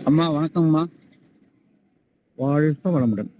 அம்மா வணக்கம்மா. வாழ்க வளமுடன்.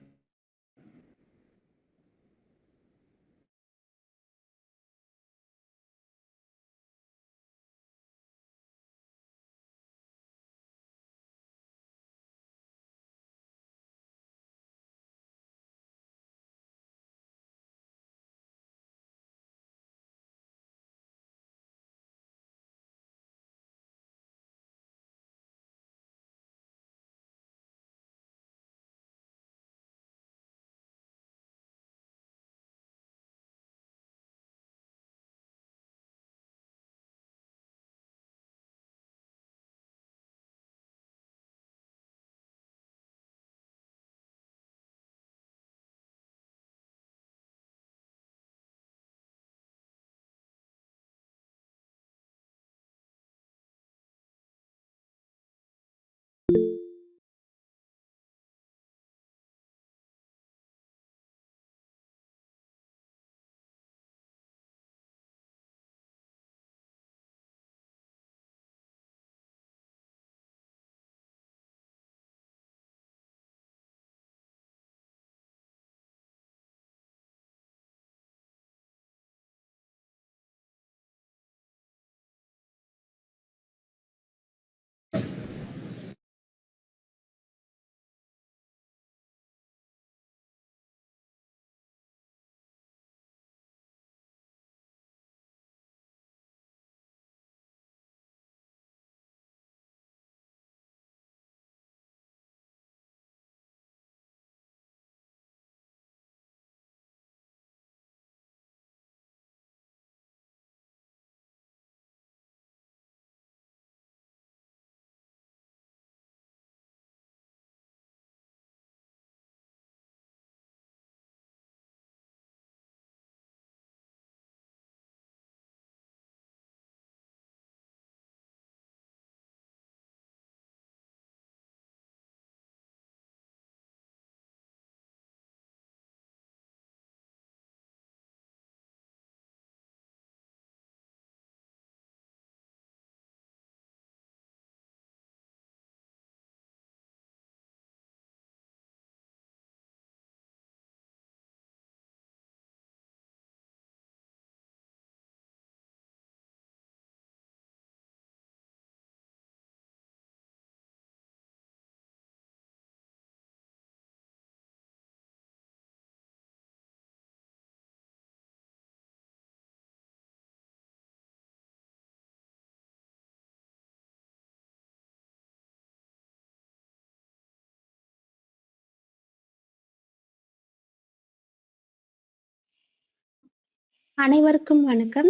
அனைவருக்கும் வணக்கம்.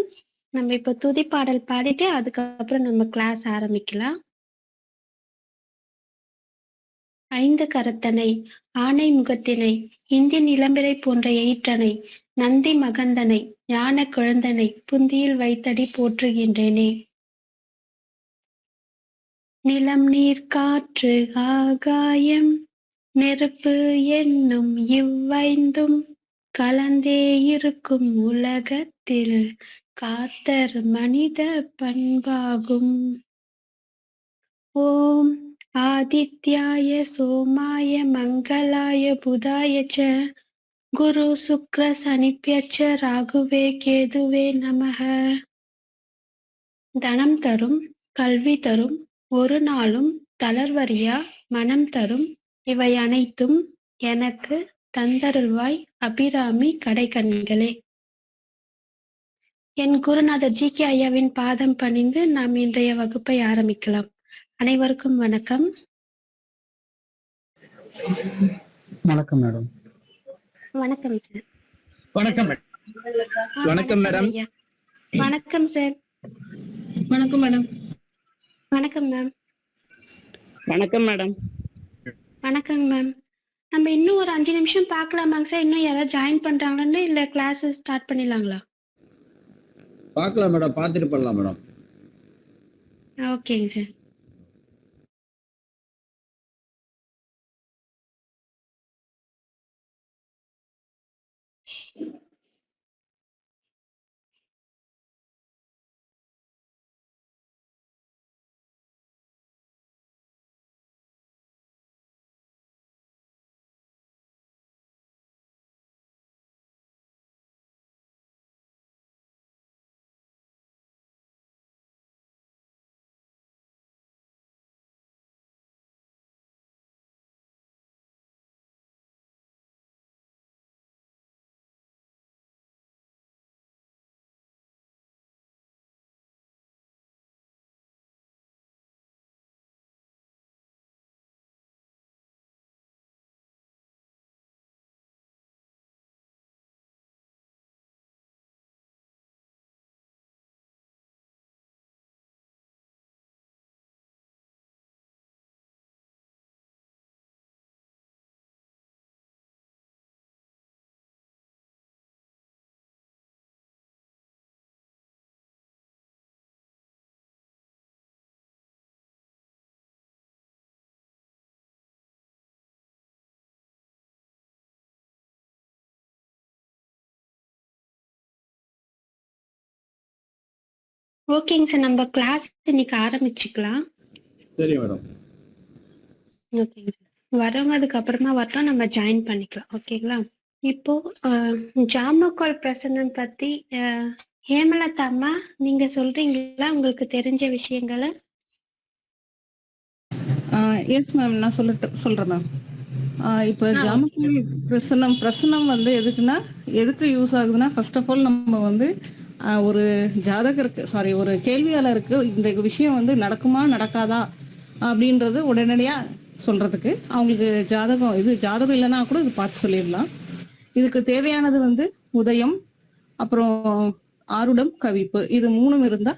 நம்ம இப்போ துதிப்பாடல் பாடிட்டு அதுக்கப்புறம் நம்ம கிளாஸ் ஆரம்பிக்கலாம். 5 கரத்தனை, ஆனை முகத்தினை, இந்தின் இளம்பிறை போன்ற எயிற்றனை, நந்தி மகந்தனை, ஞான குழந்தனை, புந்தியில் வைத்தடி போற்றுகின்றேனே. நிலம் நீர் காற்று ஆகாயம் நெருப்பு என்னும் இவ்வைந்தும் கலந்தே இருக்கும் உலகத்தில் காத்தர் மனித பண்பாகும். ஓம் ஆதித்யாய சோமாய மங்களாய புதாய ச குரு சுக்ர சனிப்யச்ச ராகுவே கேதுவே நமக. தனம் தரும், கல்வி தரும், ஒரு நாளும் தளர்வறியா மனம் தரும், இவை அனைத்தும் எனக்கு தந்தருள்வாய் அபிராமி கடைக்கண்களே. என் குருநாதர் ஜி.கே. ஐயாவின் பாதம் பணிந்து நாம் இன்றைய வகுப்பை ஆரம்பிக்கலாம். அனைவருக்கும் வணக்கம். வணக்கம் மேடம். வணக்கம் சார். வணக்கம் மேடம். வணக்கம் மேடம். வணக்கம் சார். வணக்கம் மேடம். வணக்கம் மேம். வணக்கம் மேடம். வணக்கங்க மேம். நம்ம இன்னும் ஒரு 5 நிமிஷம் பார்க்கலாமாங்க சார்? இன்னும் யாராவது ஜாயின் பண்றாங்களான்னு இல்ல கிளாஸ் ஸ்டார்ட் பண்ணிடலாங்களா? பார்க்கலாம் மேடம், பார்த்துட்டு பண்ணலாம் மேடம். ஓகேங்க சார். ஓகேங்க சார், நம்ம கிளாஸ் இன்னைக்கு ஆரம்பிச்சுக்கலாம். சரி மேடம். ஓகேங்க சார். வரவங்க அதுக்கப்புறமா வரட்டும், நம்ம ஜாயின் பண்ணிக்கலாம். ஓகேங்களா? இப்போ ஜாமக்கால் பிரசன்னம் பத்தி ஹேமலதா அம்மா, நீங்க சொல்றீங்களா உங்களுக்கு தெரிஞ்ச விஷயங்களை? எஸ் மேம், நான் சொல்றேன் மேம். இப்போ ஆ, ஜாமக்கால் ஓகே. பிரசனம் வந்து எதுக்குன்னா, எதுக்கு யூஸ் ஆகுதுன்னா, ஃபர்ஸ்ட் ஆஃப் ஆல் நம்ம வந்து ஒரு ஜாதகருக்கு ஒரு கேள்வியாளருக்கு இந்த விஷயம் வந்து நடக்குமா நடக்காதா அப்படின்றது உடனடியாக சொல்றதுக்கு அவங்களுக்கு ஜாதகம் இல்லைன்னா கூட இது பார்த்து சொல்லிடலாம். இதுக்கு தேவையானது வந்து உதயம், அப்புறம் ஆருடம், கவிப்பு, இது மூணும் இருந்தா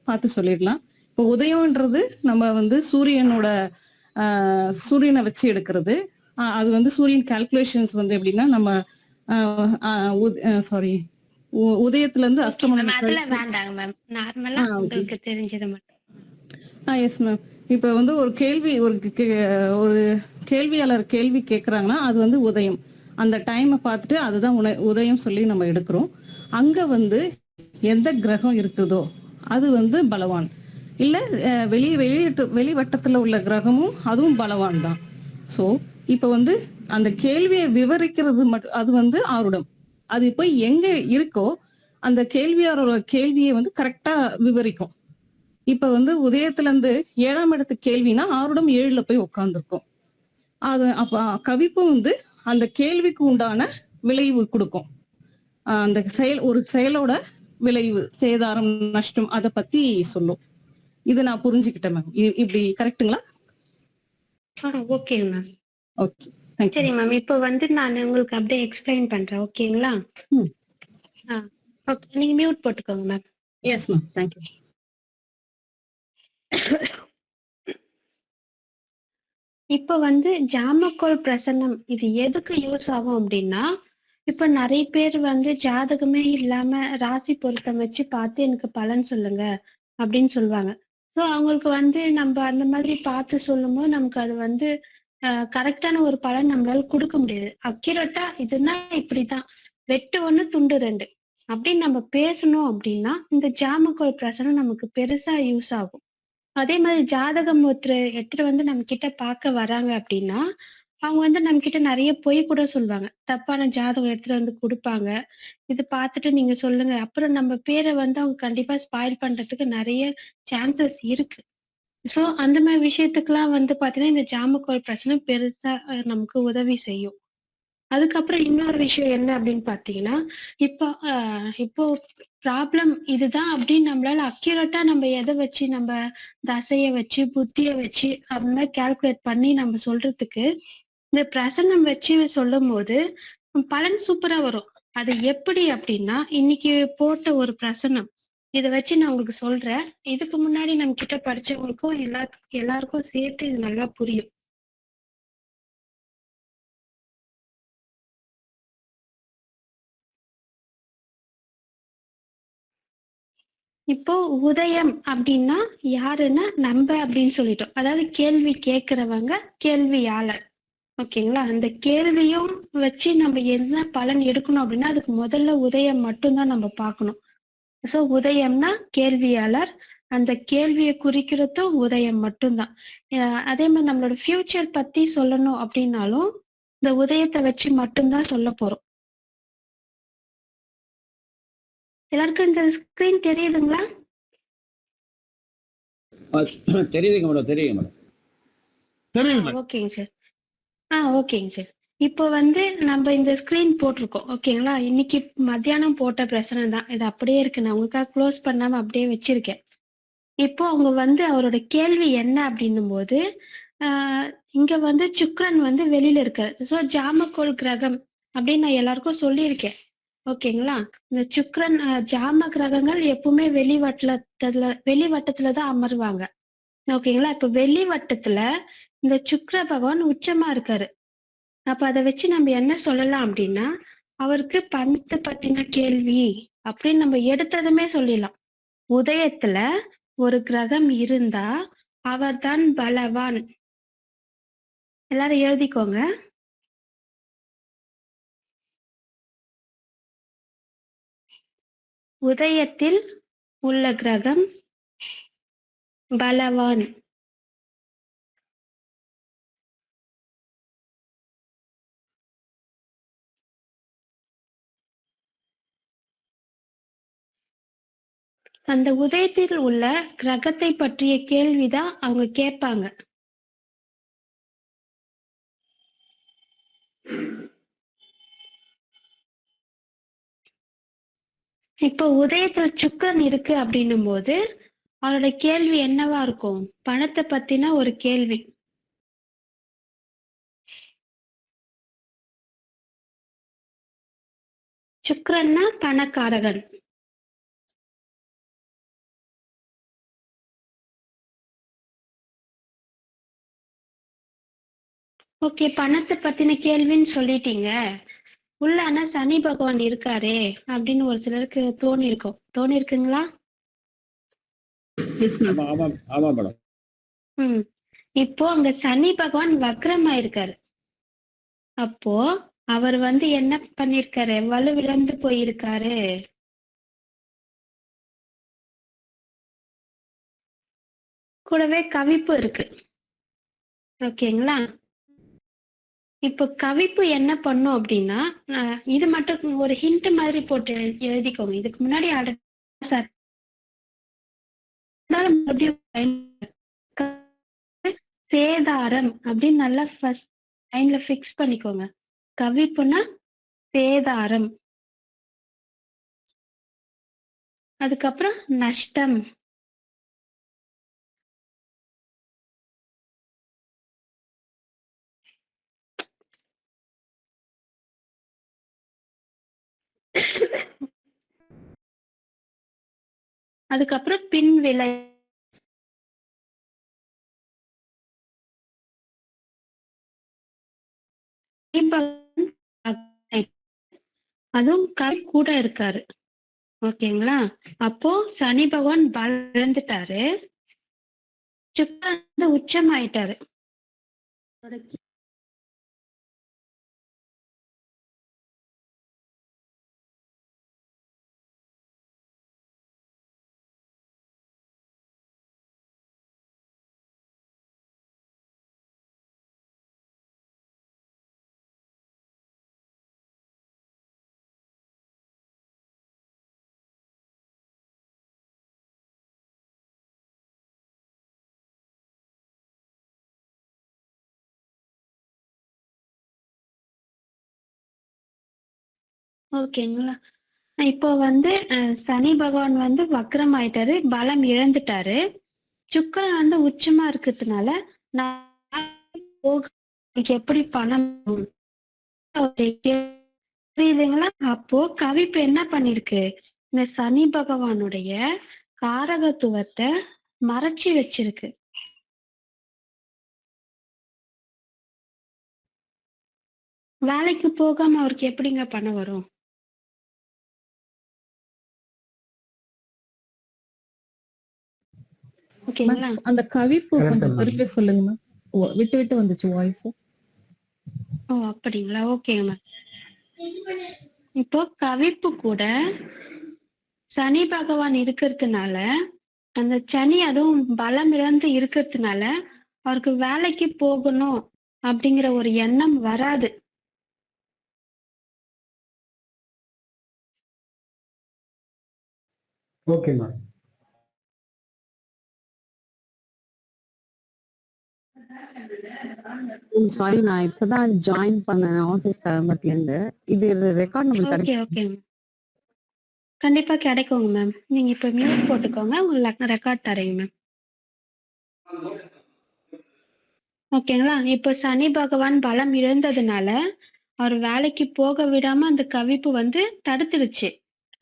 பார்த்து சொல்லிடலாம். இப்போ உதயம்ன்றது நம்ம வந்து சூரியனை வச்சு எடுக்கிறது. அது வந்து சூரியன் கால்குலேஷன்ஸ் வந்து எப்படின்னா, நம்ம உதயத்துல இருந்து அஸ்தமனம். அதுல வேண்டாங்க மேம், நார்மலா உங்களுக்கு தெரிஞ்சது மட்டும். Yes ma'am. இப்போ வந்து ஒரு கேள்வியாளர் கேள்வி கேட்குறாங்கன்னா அது வந்து உதயம். அந்த டைமை பார்த்துட்டு அதுதான் உதயம் சொல்லி நம்ம எடுக்கிறோம். அங்க வந்து எந்த கிரகம் இருக்குதோ அது வந்து பலவான். இல்ல வெளிவட்டத்துல உள்ள கிரகமும் அதுவும் பலவான் தான். ஸோ இப்போ வந்து அந்த கேள்வியை விவரிக்கிறது அது வந்து ஆருடம். அது இப்போ எங்க இருக்கோ அந்த கேள்வியாரோட கேள்வியை வந்து கரெக்டா விவரிக்கும். இப்ப வந்து உதயத்துல இருந்து 7ஆம் இடத்து கேள்வினா ஆருடம் 7ல போய் உட்கார்ந்துருக்கும். அது அப்ப கவிப்பு வந்து அந்த கேள்விக்கு உண்டான விளைவு கொடுக்கும். அந்த ஒரு செயலோட விளைவு, சேதாரம், நஷ்டம், அதை பத்தி சொல்லும். இது நான் புரிஞ்சுக்கிட்டேன் மேம். இப்படி கரெக்ட்டுங்களா? Okay ma'am. ஓகே, சரி மேம், இப்போ வந்து நான் உங்களுக்கு அப்படியே எக்ஸ்பிளைன் பண்றேன். ஓகேங்களா? ஓகே, நீங்க மியூட் போட்டுக்கோங்க மேம். Yes ma'am, thank you. இப்போ வந்து ஜாமக்கோல் பிரசன்னம் இது எதுக்கு யூஸ் ஆகும் அப்படின்னா, இப்ப நிறைய பேர் வந்து ஜாதகமே இல்லாம ராசி பொருத்தம் வச்சு பார்த்து எனக்கு பலன் சொல்லுங்க அப்படின்னு சொல்லுவாங்க. ஸோ அவங்களுக்கு வந்து நம்ம அந்த மாதிரி பார்த்து சொல்லும்போது நமக்கு அது வந்து கரெக்டான ஒரு பலன் நம்மளால கொடுக்க முடியாது. அக்யூரேட்டா இதுனா இப்படிதான், வெட்டு ஒண்ணு துண்டு ரெண்டு அப்படின்னு நம்ம பேசணும் அப்படின்னா இந்த ஜாமக்கோல் பிரசனம் நமக்கு பெருசா யூஸ் ஆகும். அதே மாதிரி ஜாதகம் ஒருத்தர் எடுத்துட்டு வந்து நம்ம கிட்ட பார்க்க வராங்க அப்படின்னா, அவங்க வந்து நம்ம கிட்ட நிறைய பொய் கூட சொல்லுவாங்க. தப்பான ஜாதகம் எடுத்துட்டு வந்து குடுப்பாங்க. இது பார்த்துட்டு நீங்க சொல்லுங்க. அப்புறம் நம்ம பேரை வந்து அவங்க கண்டிப்பா ஸ்பாயில் பண்றதுக்கு நிறைய சான்சஸ் இருக்கு. ஸோ அந்த மாதிரி விஷயத்துக்கெல்லாம் வந்து பார்த்தீங்கன்னா, இந்த ஜாமக்கோல் பிரச்சனை பெருசா நமக்கு உதவி செய்யும். அதுக்கப்புறம் இன்னொரு விஷயம் என்ன அப்படின்னு பார்த்தீங்கன்னா, இப்போ இப்போ ப்ராப்ளம் இதுதான் அப்படின்னு நம்மளால அக்யூரேட்டா நம்ம எதை வச்சு நம்ம தசைய வச்சு, புத்திய வச்சு அந்த மாதிரி கால்குலேட் பண்ணி நம்ம சொல்றதுக்கு, இந்த பிரசன்னம் வச்சு சொல்லும்போது பலன் சூப்பரா வரும். அது எப்படி அப்படின்னா, இன்னைக்கு போட்ட ஒரு பிரசன்னம். இத வச்சு நான் உங்களுக்கு சொல்றேன். இதுக்கு முன்னாடி நம்ம கிட்ட படிச்சவங்களுக்கும் எல்லாருக்கும் சேர்த்து இது நல்லா புரியும். இப்போ உதயம் அப்படின்னா யாருன்னா நம்ம அப்படின்னு சொல்லிட்டோம். அதாவது கேள்வி கேட்கிறவங்க, கேள்வியாளர். ஓகேங்களா? அந்த கேள்வியும் வச்சு நம்ம என்ன பலன் எடுக்கணும் அப்படின்னா அதுக்கு முதல்ல உதயம் மட்டும்தான் நம்ம பார்க்கணும். ஸோ உதயம்னா கேள்வியாளர், அந்த கேள்வியை குறிக்கிறதும் உதயம் மட்டும்தான். அதே மாதிரி நம்மளோட ஃபியூச்சர் பத்தி சொல்லணும் அப்படின்னாலும் இந்த உதயத்தை வச்சு மட்டும்தான் சொல்ல போறோம். எல்லாருக்கும் இந்த ஸ்கிரீன் தெரியுதுங்களா? தெரியுதுங்க மேடம், தெரியுங்க மேடம். ஓகேங்க சார். ஓகேங்க சார். இப்போ வந்து நம்ம இந்த ஸ்கிரீன் போட்டிருக்கோம். ஓகேங்களா? இன்னைக்கு மத்தியானம் போட்ட பிரச்சனை தான். இது அப்படியே இருக்கு. நான் உங்களுக்காக க்ளோஸ் பண்ணாம அப்படியே வச்சிருக்கேன். இப்போ அவங்க வந்து அவரோட கேள்வி என்ன அப்படின்னும் போது, இங்க வந்து சுக்கிரன் வந்து வெளியில இருக்காரு. ஸோ ஜாமக்கோள் கிரகம் அப்படின்னு நான் எல்லாருக்கும் சொல்லியிருக்கேன். ஓகேங்களா? இந்த சுக்கிரன் ஜாம கிரகங்கள் எப்பவுமே வெளிவட்டத்துல தான் அமருவாங்க. ஓகேங்களா? இப்ப வெளிவட்டத்துல இந்த சுக்கிர பகவான் உச்சமா இருக்காரு. அப்ப அதை வச்சு நம்ம என்ன சொல்லலாம் அப்படின்னா, அவருக்கு பணத்தை பத்தின கேள்வி அப்படின்னு நம்ம எடுத்ததுமே சொல்லிடலாம். உதயத்துல ஒரு கிரகம் இருந்தா அவர்தான் பலவான். எல்லாரும் எழுதிக்கோங்க. உதயத்தில் உள்ள கிரகம் பலவான். அந்த உதயத்தில் உள்ள கிரகத்தை பற்றிய கேள்விதான் அவங்க கேட்பாங்க. இப்போ உதயத்துல சுக்கிரன் இருக்கு அப்படின்னும் போது அவரோட கேள்வி என்னவா இருக்கும்? பணத்தை பத்தின ஒரு கேள்வி. சுக்கிரன்னா பணக்காரகன். ஓகே, பணத்தை பத்தின கேள்வின்னு சொல்லிட்டீங்க. உள்ள ஆனா சனி பகவான் இருக்காரே அப்படின்னு ஒரு சிலருக்கு தோணி இருக்குங்களா? ஆமா ஆமா ஆமா மேடம். இப்போ அங்க சனி பகவான் வக்ரமாயிருக்காரு. அப்போ அவர் என்ன பண்ணிருக்காரு? வலுவிழந்து போயிருக்காரு. கூடவே கவிப்பு இருக்கு. ஓகேங்களா? இப்போ கவிப்பு என்ன பண்ணும் அப்படின்னா, இது மட்டும் ஒரு ஹிண்ட் மாதிரி போட்டு எழுதிக்கோங்க. இதுக்கு முன்னாடி சேதாரம் அப்படின்னு நல்லா ஃபர்ஸ்ட் லைன்ல ஃபிக்ஸ் பண்ணிக்கோங்க. கவிப்புனா சேதாரம். அதுக்கப்புறம் நஷ்டம். அதுக்கப்புறம் பின் விலை. அதுவும் கவி கூட இருக்காரு. ஓகேங்களா? அப்போ சனி பகவான் இழந்துட்டாரு. சுக்கிரன் உச்சம் ஆயிட்டாரு. ஓகேங்களா? இப்போ சனி பகவான் வக்ரம் ஆயிட்டாரு, பலம் இழந்துட்டாரு. சுக்கிரன் உச்சமா இருக்கிறதுனால எப்படி பணம் புரியுதுங்களா? அப்போ கவிப்பு என்ன பண்ணிருக்கு? இந்த சனி பகவானுடைய காரகத்துவத்தை மறைச்சி வச்சிருக்கு. வேலைக்கு போகாம அவருக்கு எப்படிங்க பணம் வரும்? ஓகேங்களா? அந்த கவிப்பு கொஞ்சம் திருப்பி சொல்லுங்க மேம். விட்டு விட்டு வந்துச்சு வாய்ஸ். ஓ அப்படிங்களா? ஓகேங்க மேம். இப்போ கவிப்பு கூட சனி பகவான் இருக்கிறதுனால, அந்த சனி அதுவும் பலம் இழந்து இருக்கிறதுனால அவருக்கு வேலைக்கு போகணும் அப்படிங்கிற ஒரு எண்ணம் வராது. Okay ma'am. சாரி, நான் இப்பதான் ஜாயின் பண்ணேன் ஆபீஸ் கிளம்பத்துல இருந்து. இது ரெக்கார்ட் நம்மளுக்கு ஓகே ஓகே கண்டிப்பா கிடைக்குங்க மேம். நீங்க இப்ப மியூட் போட்டுக்கோங்க, உங்களுக்கு ரெக்கார்ட் தரேங்க மேம். ஓகேங்களா? இப்போ சனி பகவான் பலம் இழந்ததுனால அவர் வேலைக்கு போக விடாம அந்த கவிப்பு தடுத்துடுச்சு.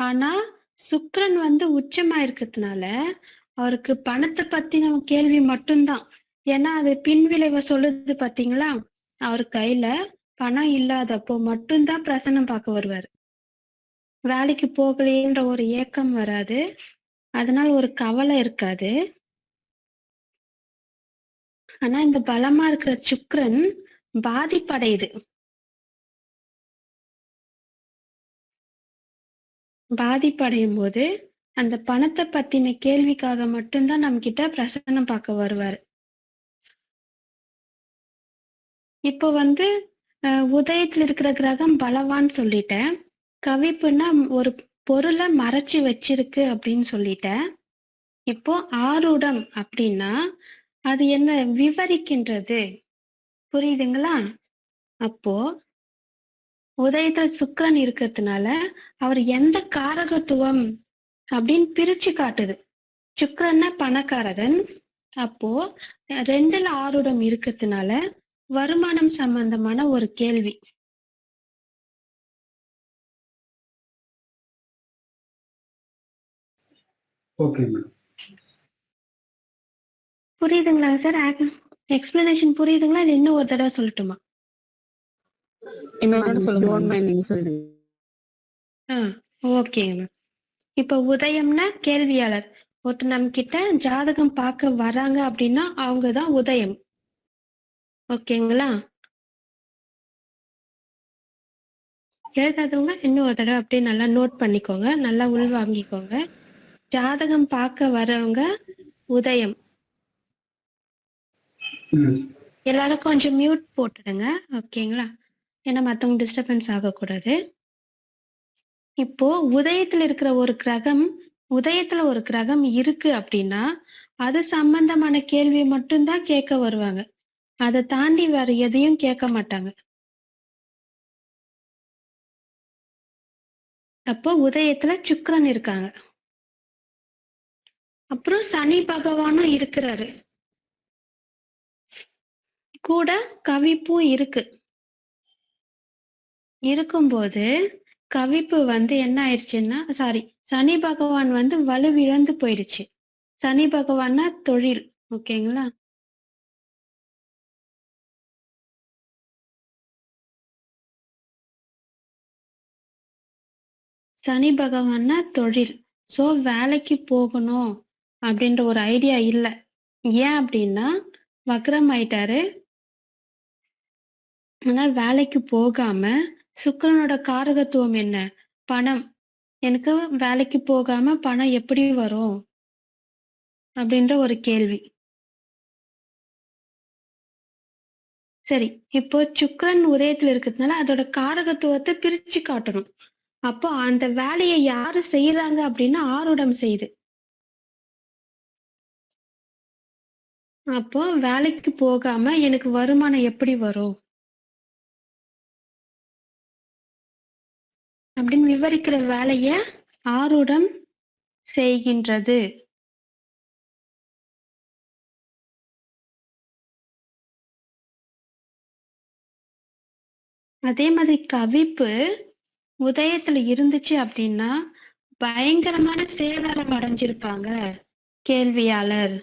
ஆனா சுக்கிரன் உச்சமா இருக்கிறதுனால அவருக்கு பணத்தை பத்தின கேள்வி மட்டும்தான். ஏன்னா அது பின்விளைவை சொல்லுது பாத்தீங்களா? அவர் கையில பணம் இல்லாதப்போ மட்டும்தான் பிரசனம் பார்க்க வருவாரு. வேலைக்கு போகலையேன்ற ஒரு ஏக்கம் வராது. அதனால ஒரு கவலை இருக்காது. ஆனா இந்த பலமா இருக்கிற சுக்கிரன் பாதிப்படையுது. பாதிப்படையும் போது அந்த பணத்தை பத்தின கேள்விக்காக மட்டும்தான் நம்ம கிட்ட பிரசன்னம் பார்க்க வருவாரு. இப்போ வந்து உதயத்துல இருக்கிற கிரகம் பலவான்னு சொல்லிட்டேன். கவிப்புன்னா ஒரு பொருளை மறைச்சு வச்சிருக்கு அப்படின்னு சொல்லிட்டேன். இப்போ ஆரூடம் அப்படின்னா அது என்ன விவரிக்கின்றது, புரியுதுங்களா? அப்போ உதயத்துல சுக்கிரன் இருக்கிறதுனால அவர் எந்த காரகத்துவம் அப்படின்னு பிரிச்சு காட்டுது. சுக்கிரன்னா பணக்காரகன். அப்போ 2ல ஆரூடம் இருக்கிறதுனால வருமானம் சம்பந்தமான ஒரு கேள்வி. Okay madam. புரியுதுங்களா சார்? எக்ஸ்பிளனேஷன் புரியுதுங்களா? இல்ல இன்னும் ஒரு தடவை சொல்லட்டுமா? இன்னொரு சொல்லுங்க. Don't mind, நீங்க சொல்லுங்க. ஓகேங்க மேம். இப்ப உதயம்னா கேள்வியாளர். ஒருத்தர் நம்ம கிட்ட ஜாதகம் பார்க்க வராங்க அப்படின்னா அவங்கதான் உதயம். ஓகேங்களா? எழுதாதவங்க இன்னும் ஒரு தடவை அப்படியே நல்லா நோட் பண்ணிக்கோங்க, நல்லா உள்வாங்கிக்கோங்க. ஜாதகம் பார்க்க வரவங்க உதயம். எல்லாரும் கொஞ்சம் மியூட் போட்டுடுங்க, ஓகேங்களா? ஏன்னா மத்தவங்க டிஸ்டர்பன்ஸ் ஆகக்கூடாது. இப்போ உதயத்துல இருக்கிற ஒரு கிரகம் இருக்கு அப்படின்னா அது சம்பந்தமான கேள்வி மட்டும்தான் கேட்க வருவாங்க. அதை தாண்டி வேற எதையும் கேட்க மாட்டாங்க. அப்போ உதயத்துல சுக்கிரன் இருக்காங்க. அப்புறம் சனி பகவானும் இருக்கிறாரு, கூட கவிப்பும் இருக்கும்போது கவிப்பு வந்து என்ன ஆயிடுச்சுன்னா, சனி பகவான் வந்து வலுவிழந்து போயிடுச்சு. சனி பகவான்னா தொழில், ஓகேங்களா? சனி பகவான்னா தொழில். சோ வேலைக்கு போகணும் அப்படின்ற ஒரு ஐடியா இல்ல. ஏன் அப்படின்னா வக்ரம் ஆயிட்டாரு. ஆனால் வேலைக்கு போகாம சுக்கிரனோட காரகத்துவம் என்ன? பணம். எனக்கு வேலைக்கு போகாம பணம் எப்படி வரும் அப்படின்ற ஒரு கேள்வி. சரி, இப்போ சுக்கிரன் உதயத்துல இருக்கிறதுனால அதோட காரகத்துவத்தை பிரிச்சு காட்டணும். அப்போ அந்த வேலையை யாரு செய்யறாங்க அப்படின்னா ஆரூடம் செய்யுது. அப்போ வேலைக்கு போகாம எனக்கு வருமானம் எப்படி வரும் அப்படின்னு விவரிக்கிற வேலைய ஆரூடம் செய்கின்றது. அதே மாதிரி கவிப்பு உதயத்துல இருந்துச்சு அப்படின்னா பயங்கரமான சேதாரம் அடைஞ்சிருப்பாங்க கேள்வியாளர்.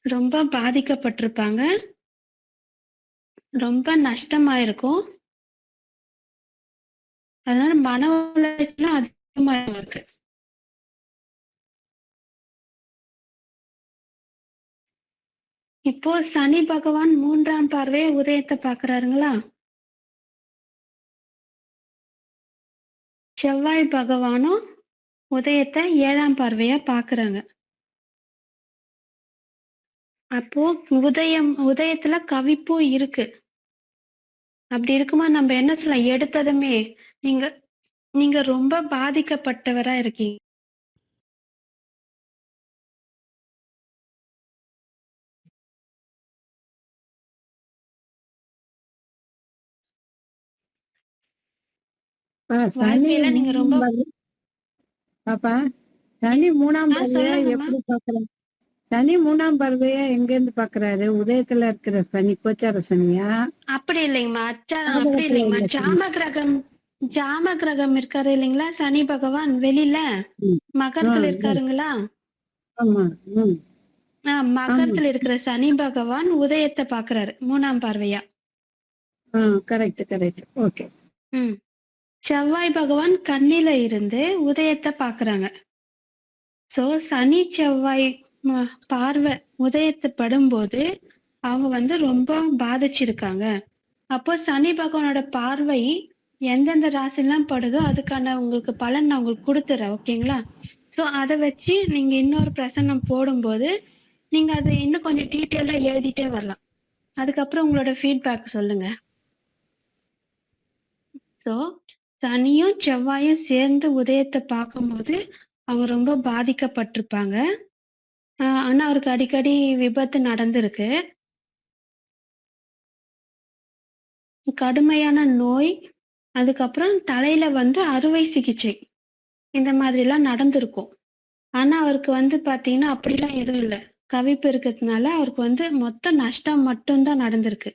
ரொம்ப பாதிக்கப்பட்டிருப்பாங்க, ரொம்ப நஷ்டமாயிருக்கும். அதனால மன உளைச்சலும் அதிகமா இருக்கு. இப்போ சனி பகவான் 3ஆம் பார்வையை உதயத்தை பாக்குறாருங்களா? செவ்வாய் பகவானும் உதயத்தை 7ஆம் பார்வையா பாக்குறாங்க. அப்போ உதயத்துல கவிப்பும் இருக்கு. அப்படி இருக்குமா நம்ம என்ன சொல்லலாம்? எடுத்ததுமே நீங்க ரொம்ப பாதிக்கப்பட்டவரா இருக்கீங்க. வாழ்க்கையில நீங்க ரொம்ப பாப்பா சனி 3ஆம் பார்வையா சொல்லுங்கம்மா. எப்படி பாக்குறாரு? சனி 3ஆம் பார்வையா எங்க இருந்து பாக்குறாரு? உதயத்துல இருக்கிற சனி கோச்சார சனியா? அப்படி இல்லைங்கம்மா, அப்படி இல்லைங்கம்மா. ஜாம கிரகம் இருக்காரு இல்லைங்களா சனி பகவான், வெளியில மகரத்துல இருக்காருங்களா? ஆமா. மகரத்துல இருக்கிற சனி பகவான் உதயத்தை பாக்குறாரு 3ஆம் பார்வையா. கரெக்ட். ஓகே. செவ்வாய் பகவான் கண்ணில இருந்து உதயத்தை பாக்குறாங்க. சோ சனி செவ்வாய் பார்வை உதயத்தை படும்போது அவங்க வந்து ரொம்ப பாதிச்சிருக்காங்க. அப்போ சனி பகவானோட பார்வை எந்தெந்த ராசிலாம் படுதோ அதுக்கான உங்களுக்கு பலன் நான் உங்களுக்கு குடுத்துர்றேன். ஓகேங்களா? ஸோ அத வச்சு நீங்க இன்னொரு பிரசன்னம் போடும்போது, நீங்க அத இன்னும் கொஞ்சம் டீட்டெயிலா எழுதிட்டே வரலாம். அதுக்கப்புறம் உங்களோட ஃபீட்பேக் சொல்லுங்க. ஸோ சனியும், செவ்வாயும் சேர்ந்து உதயத்த பார்க்கும்போது, அவங்க ரொம்ப பாதிக்கப்பட்டிருப்பாங்க. ஆனா அவருக்கு அடிக்கடி விபத்து நடந்திருக்கு. கடுமையான நோய், அதுக்கப்புறம் தலையில வந்து அறுவை சிகிச்சை. இந்த மாதிரிலாம் நடந்திருக்கும். ஆனா அவருக்கு வந்து பார்த்தீங்கன்னா, அப்படிலாம் எதுவும் இல்ல. கவிப்பு இருக்கிறதுனால அவருக்கு வந்து மொத்த நஷ்டம் மட்டும் தான் நடந்திருக்கு.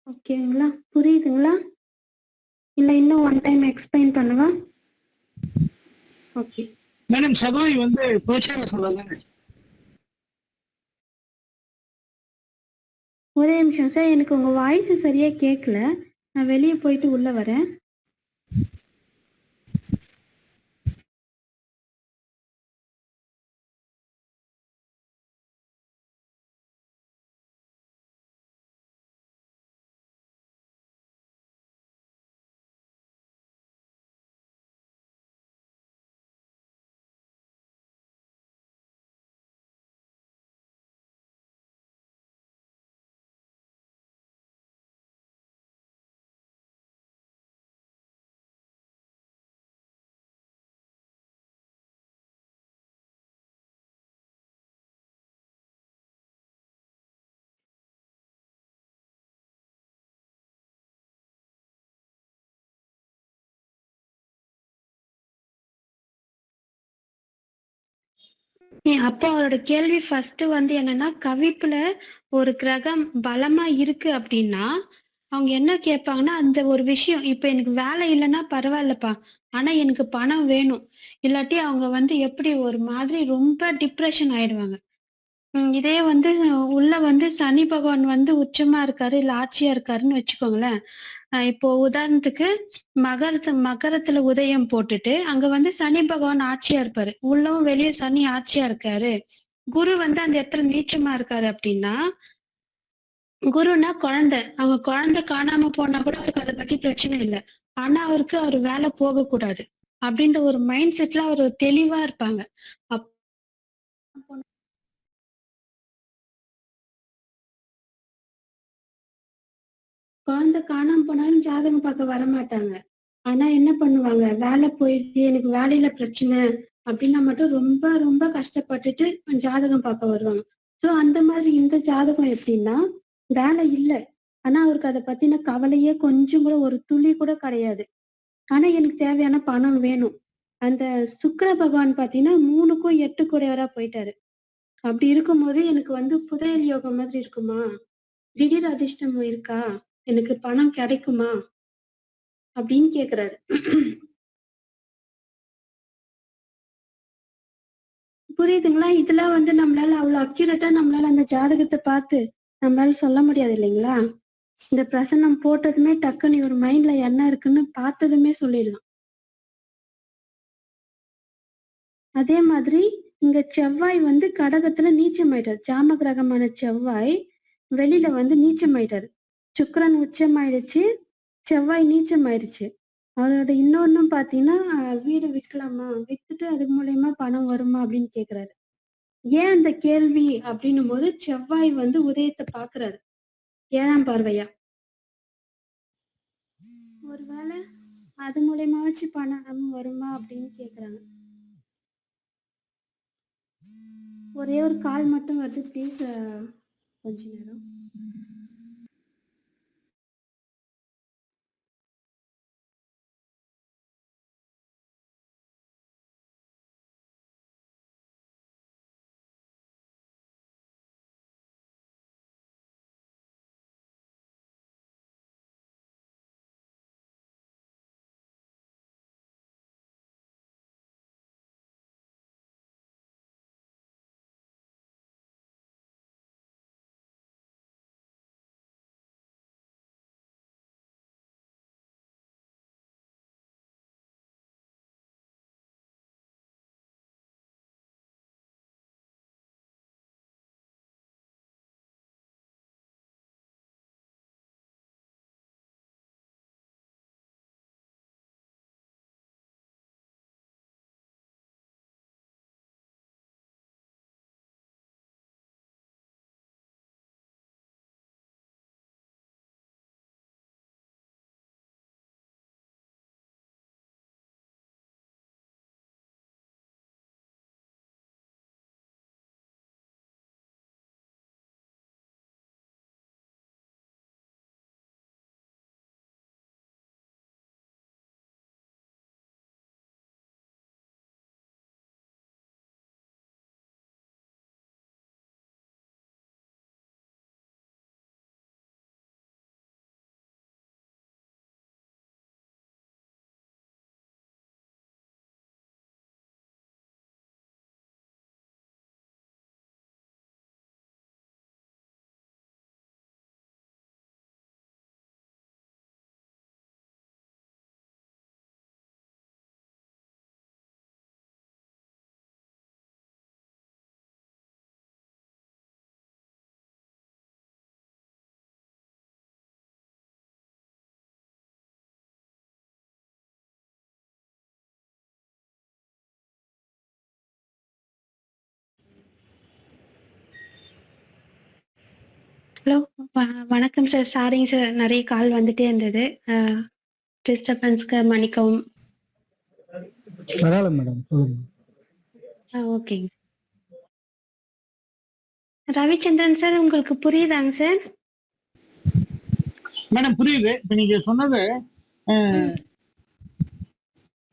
ஓகேங்களா? புரியுதுங்களா? இல்ல இன்னும் ஒன் டைம் எக்ஸ்பிளைன் பண்ணவா? ஓகே. மேடம் செவ்வாய் வந்து கோச்சார சொல்லுங்க. ஒரே நிமிஷம் சார். எனக்கு உங்க வாய்ஸ் சரியா கேட்கல. நான் வெளிய போயிட்டு உள்ள வரேன். அப்போ அவரோட கேள்வி ஃபர்ஸ்ட் வந்து என்னன்னா, கவிப்புல ஒரு கிரகம் பலமா இருக்கு அப்படின்னா, அவங்க என்ன கேட்பாங்கன்னா, அந்த ஒரு விஷயம் இப்ப எனக்கு வேலை இல்லன்னா பரவாயில்லப்பா. ஆனா எனக்கு பணம் வேணும். இல்லாட்டி அவங்க வந்து எப்படி ஒரு மாதிரி ரொம்ப டிப்ரஷன் ஆயிடுவாங்க. இதே வந்து உள்ள வந்து சனி பகவான் வந்து உச்சமா இருக்காரு, இல்ல ஆட்சியா இருக்காருன்னு வச்சுக்கோங்களேன். இப்போ உதாரணத்துக்கு மகரத்துல உதயம் போட்டுட்டு, அங்க வந்து சனி பகவான் ஆட்சியா இருப்பாரு. உள்ளவும் வெளிய சனி ஆட்சியா இருக்காரு. குரு வந்து அந்த இடத்துல நீச்சமா இருக்காரு அப்படின்னா, குருன்னா குழந்தை. அவங்க குழந்தை காணாம போனா கூட அவருக்கு அத பத்தி பிரச்சனை இல்ல. ஆனா அவருக்கு அவர் வேலை போகக்கூடாது. அப்படின்ற ஒரு மைண்ட் செட்ல அவரு தெளிவா இருப்பாங்க. அப் குழந்தை காணாம போனாலும் ஜாதகம் பார்க்க வரமாட்டாங்க. ஆனா என்ன பண்ணுவாங்க, வேலை போயிடுச்சு, எனக்கு வேலையில பிரச்சனை அப்படின்னா மட்டும் ரொம்ப ரொம்ப கஷ்டப்பட்டுட்டு ஜாதகம் பார்க்க வருவாங்க. ஸோ அந்த மாதிரி இந்த ஜாதகம் எப்படின்னா, வேலை இல்ல. ஆனா அவருக்கு அத பத்தின கவலையே கொஞ்சம் கூட ஒரு துளி கூட கிடையாது. ஆனா எனக்கு தேவையான பணம் வேணும். அந்த சுக்கிர பகவான் பார்த்தீங்கன்னா 3க்கும் 8 கூடையவரா போயிட்டாரு. அப்படி இருக்கும்போது எனக்கு வந்து புதையல் யோகம் மாதிரி இருக்குமா? திடீர் அதிர்ஷ்டம் இருக்கா? எனக்கு பணம் கிடைக்குமா? அப்படின்னு கேட்கிறாரு. புரியுதுங்களா? இதெல்லாம் வந்து நம்மளால அவ்வளவு அக்யூரேட்டா நம்மளால அந்த ஜாதகத்த பார்த்து நம்மளால சொல்ல முடியாது இல்லைங்களா? இந்த பிரசன்னம் போட்டதுமே டக்குன்னு இவர் மைண்ட்ல என்ன இருக்குன்னு பார்த்ததுமே சொல்லிடலாம். அதே மாதிரி இங்க செவ்வாய் வந்து கடகத்துல நீச்சமாயிட்டாரு. ஜாம கிரகமான செவ்வாய் வெளியில வந்து நீச்சமாயிட்டாரு. சுக்கிரன் உச்சமாயிடுச்சு. செவ்வாய் நீச்சமாயிடுச்சு. அவரோட இன்னொன்னும் பார்த்தீங்கன்னா, வீடு விக்கலாமா? வித்துட்டு அது மூலியமா பணம் வருமா? அப்படின்னு கேட்கிறாரு. ஏன் அந்த கேள்வி அப்படின்னும்போது, செவ்வாய் வந்து உதயத்த பார்க்கிறாரு. 7ஆம் பார்வையா. ஒருவேள அது மூலியமாவாச்சும் பணம் வருமா அப்படின்னு கேட்குறாங்க. ஒரே ஒரு கால் மட்டும் வருது ப்ளீஸ் கொஞ்ச நேரம். ஹலோ, வணக்கம் சார். சாரிங்க சார், நிறைய கால் வந்துட்டே இருந்தது. டிஸ்டர்பன்ஸ்க்கு மன்னிக்கவும். பரவாயில்ல மேடம், சொல்லுங்க. ஓகேங்க. ரவிச்சந்திரன் சார், உங்களுக்கு புரியுதாங்க சார்? மேடம் புரியுது. இப்ப நீங்க சொன்னது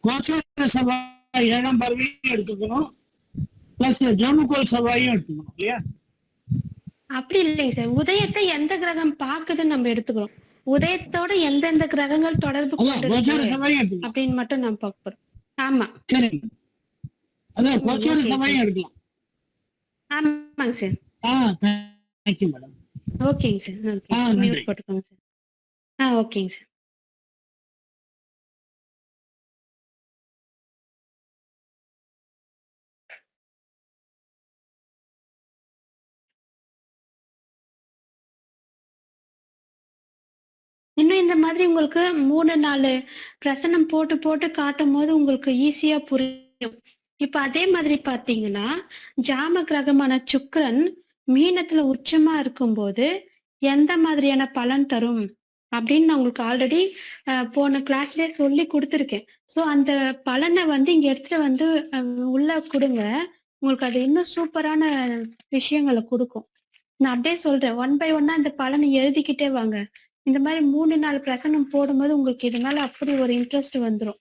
கோச்சார செவ்வாய் 7ஆம் பார்வையும் எடுத்துக்கணும், பிளஸ் ஜோனுகோல் செவ்வாயும் எடுத்துக்கணும் இல்லையா? அப்படி இல்லைங்க சார். உதயத்தை எந்த கிரகம் பாக்குதுன்னு நம்ம எடுத்துக்கிறோம். உதயத்தோட எந்தெந்த கிரகங்கள் தொடர்பு அதான் கோச்சார செவ்வாயும் எடுத்துக்கலாம். அப்படின்னு மட்டும் நம்ம பார்க்க போறோம். ஆமா, சரி, அதான் கோச்சார செவ்வாயும் எடுக்கலாம். ஆமாங்க சார். Thank you madam. ஓகேங்க சார். ஓகே, நன்றி. மியூட் போட்டுக்கோங்க சார். ஓகேங்க சார். இன்னும் இந்த மாதிரி உங்களுக்கு 3-4 பிரசனம் போட்டு போட்டு காட்டும் போது உங்களுக்கு ஈஸியா புரியும். இப்ப அதே மாதிரி பாத்தீங்கன்னா, ஜாம கிரகமான சுக்கிரன் மீனத்துல உச்சமா இருக்கும்போது எந்த மாதிரியான பலன் தரும் அப்படின்னு நான் உங்களுக்கு ஆல்ரெடி போன கிளாஸ்லயே சொல்லி கொடுத்துருக்கேன். ஸோ அந்த பலனை வந்து இங்க எடுத்துட்டு வந்து உள்ள கொடுங்க. உங்களுக்கு அது இன்னும் சூப்பரான விஷயங்களை கொடுக்கும். நான் அப்படியே சொல்றேன், 1 by 1 இந்த பலனை எழுதிக்கிட்டே வாங்க. இந்த மாதிரி 3-4 பிரசனம் போடும்போது உங்களுக்கு இது மேல அப்படி ஒரு இன்ட்ரெஸ்ட் வந்துடும்.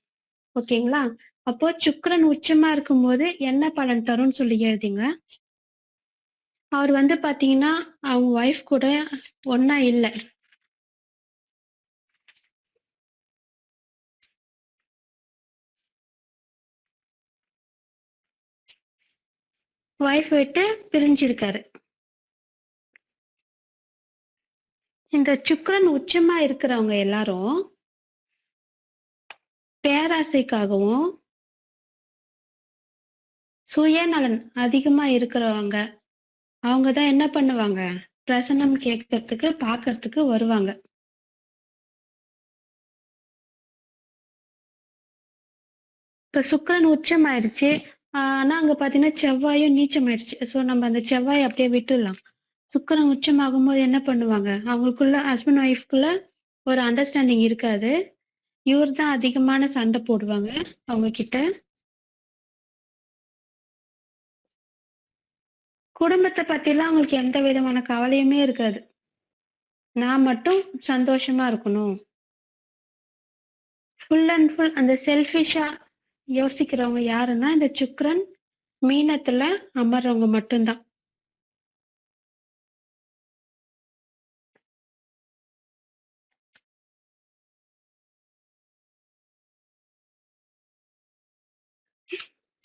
ஓகேங்களா? அப்போ சுக்கிரன் உச்சமா இருக்கும்போது என்ன பலன் தரும்னு சொல்லி எழுதிங்க. அவர் வந்து பாத்தீங்கன்னா அவங்க ஒய்ஃப் கூட ஒன்னா இல்ல. ஒய்ஃப் விட்டு பிரிஞ்சிருக்காரு. இந்த சுக்கிரன் உச்சமா இருக்கிறவங்க எல்லாரும் பேராசைக்காகவும் சுயநலன் அதிகமா இருக்கிறவங்க. அவங்கதான் என்ன பண்ணுவாங்க, பிரசனம் கேட்கறதுக்கு பாக்குறதுக்கு வருவாங்க. இப்ப சுக்கிரன் உச்சம் ஆயிடுச்சு, ஆனா அங்க பாத்தீங்கன்னா செவ்வாயும் நீச்சம் ஆயிடுச்சு. சோ நம்ம அந்த செவ்வாய் அப்படியே விட்டுடலாம். சுக்கிரன் உச்சம் ஆகும்போது என்ன பண்ணுவாங்க, அவங்களுக்குள்ள ஹஸ்பண்ட் ஒய்ஃப்குள்ள ஒரு அண்டர்ஸ்டாண்டிங் இருக்காது. இவர் தான் அதிகமான சண்டை போடுவாங்க அவங்க கிட்ட. குடும்பத்தை பத்திலாம் அவங்களுக்கு எந்த விதமான கவலையுமே இருக்காது. நான் மட்டும் சந்தோஷமா இருக்கணும். ஃபுல் அண்ட் ஃபுல் அந்த செல்ஃபிஷா யோசிக்கிறவங்க யாருன்னா இந்த சுக்கிரன் மீனத்துல அமர்றவங்க மட்டும்தான்.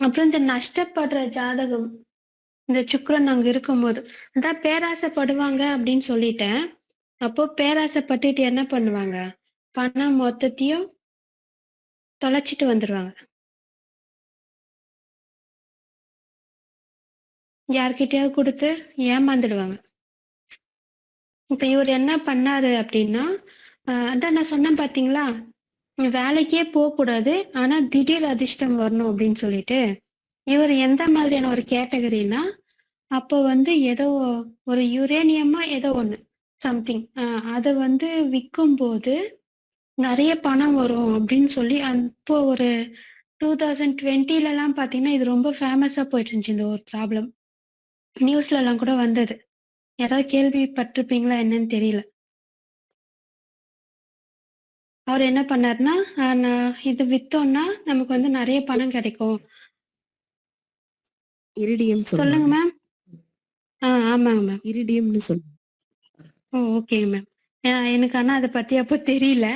அப்புறம் இந்த நஷ்டப்படுற ஜாதகம், இந்த சுக்கிரன் அங்க இருக்கும்போது அதான் பேராசைப்படுவாங்க அப்படின்னு சொல்லிட்டேன். அப்போ பேராசைப்பட்டுட்டு என்ன பண்ணுவாங்க, பணம் மொத்தத்தையும் தொலைச்சிட்டு வந்துருவாங்க. யார்கிட்டயாவது கொடுத்து ஏமாந்துடுவாங்க. இப்ப இவர் என்ன பண்ணாரு அப்படின்னா, அதான் நான் சொன்னேன் பாத்தீங்களா, வேலைக்கே போக கூடாது ஆனா திடீர் அதிர்ஷ்டம் வரணும் அப்படின்னு சொல்லிட்டு. இவர் எந்த மாதிரியான ஒரு கேட்டகரினா, அப்போ வந்து ஏதோ ஒரு யுரேனியமா ஏதோ ஒண்ணு சம்திங் அதை வந்து விற்கும் போது நிறைய பணம் வரும் அப்படின்னு சொல்லி அப்போ ஒரு 2020 பாத்தீங்கன்னா இது ரொம்ப ஃபேமஸா போயிட்டு இருந்துச்சு இந்த ஒரு ப்ராப்ளம். நியூஸ்ல எல்லாம் கூட வந்தது. யாராவது கேள்விப்பட்டிருப்பீங்களா என்னன்னு தெரியல. அவர் என்ன பண்ணாருன்னா, இது வித்தோம்னா நமக்கு வந்து நிறைய பணம் கிடைக்கும். இரிடியம் சொல்லுங்க மேம். ஆமாங்க மேம். இரிடியம்னு சொல்லுங்க. ஓகேங்க மேம். எனக்கு ஆனா அதை பத்தி அப்போ தெரியல.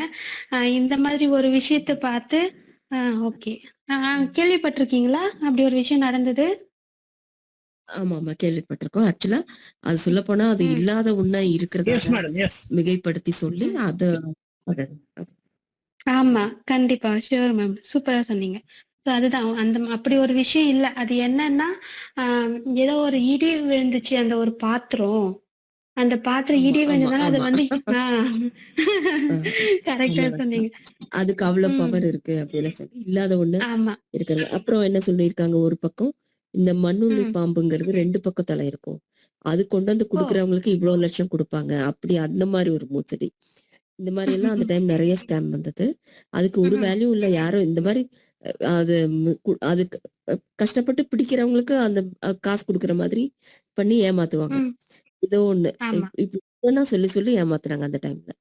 இந்த மாதிரி ஒரு விஷயத்த பார்த்து ஓகே. கேள்விப்பட்டிருக்கீங்களா அப்படி ஒரு விஷயம் நடந்தது? ஆமா கேள்விப்பட்டிருக்கோம். ஆக்சுவலா அது சொல்ல போனா அது இல்லாத ஒண்ணா இருக்கிறத மிகைப்படுத்தி சொல்லி அத. ஆமா கண்டிப்பா, ஷூர் மேம், சூப்பரா சொன்னீங்க. அதுதான் அந்த அப்படி ஒரு விஷயம் இல்ல. அது என்னன்னா ஏதோ ஒரு இடி விழுந்துச்சு அந்த ஒரு பாத்திரம். அந்த பாத்திரம் இடி விழுந்ததுனால அது வந்து கரெக்டா சொன்னீங்க. அதுக்கு அவ்வளவு பவர் இருக்கு அப்படின்னு சொல்லி இல்லாத ஒண்ணு இருக்கிறது. அப்புறம் என்ன சொல்லியிருக்காங்க, ஒரு பக்கம் இந்த மண்ணுள்ளி ம். பாம்புங்கிறது 2 பக்கம் தலை இருக்கும். அது கொண்டு வந்து ஓ! குடுக்குறவங்களுக்கு இவ்ளோ லட்சம் குடுப்பாங்க. அப்படி அந்த மாரி ஒரு மோசடி. இந்த மாரி எல்லாம் அந்த டைம் நெறைய ஸ்கேம் வந்தது. அதுக்கு ஒரு ம். வேல்யூ இல்ல. யாரும் இந்த மாரி அது அதுக்கு கஷ்டப்பட்டு பிடிக்கிறவங்களுக்கு அந்த காசு குடுக்குற மாதிரி பண்ணி ஏமாத்துவாங்க. ம். ஏதோ ஒண்ணு. ஆமா. இப்ப சொல்லி சொல்லி ஏமாத்துறாங்க அந்த டைம்ல.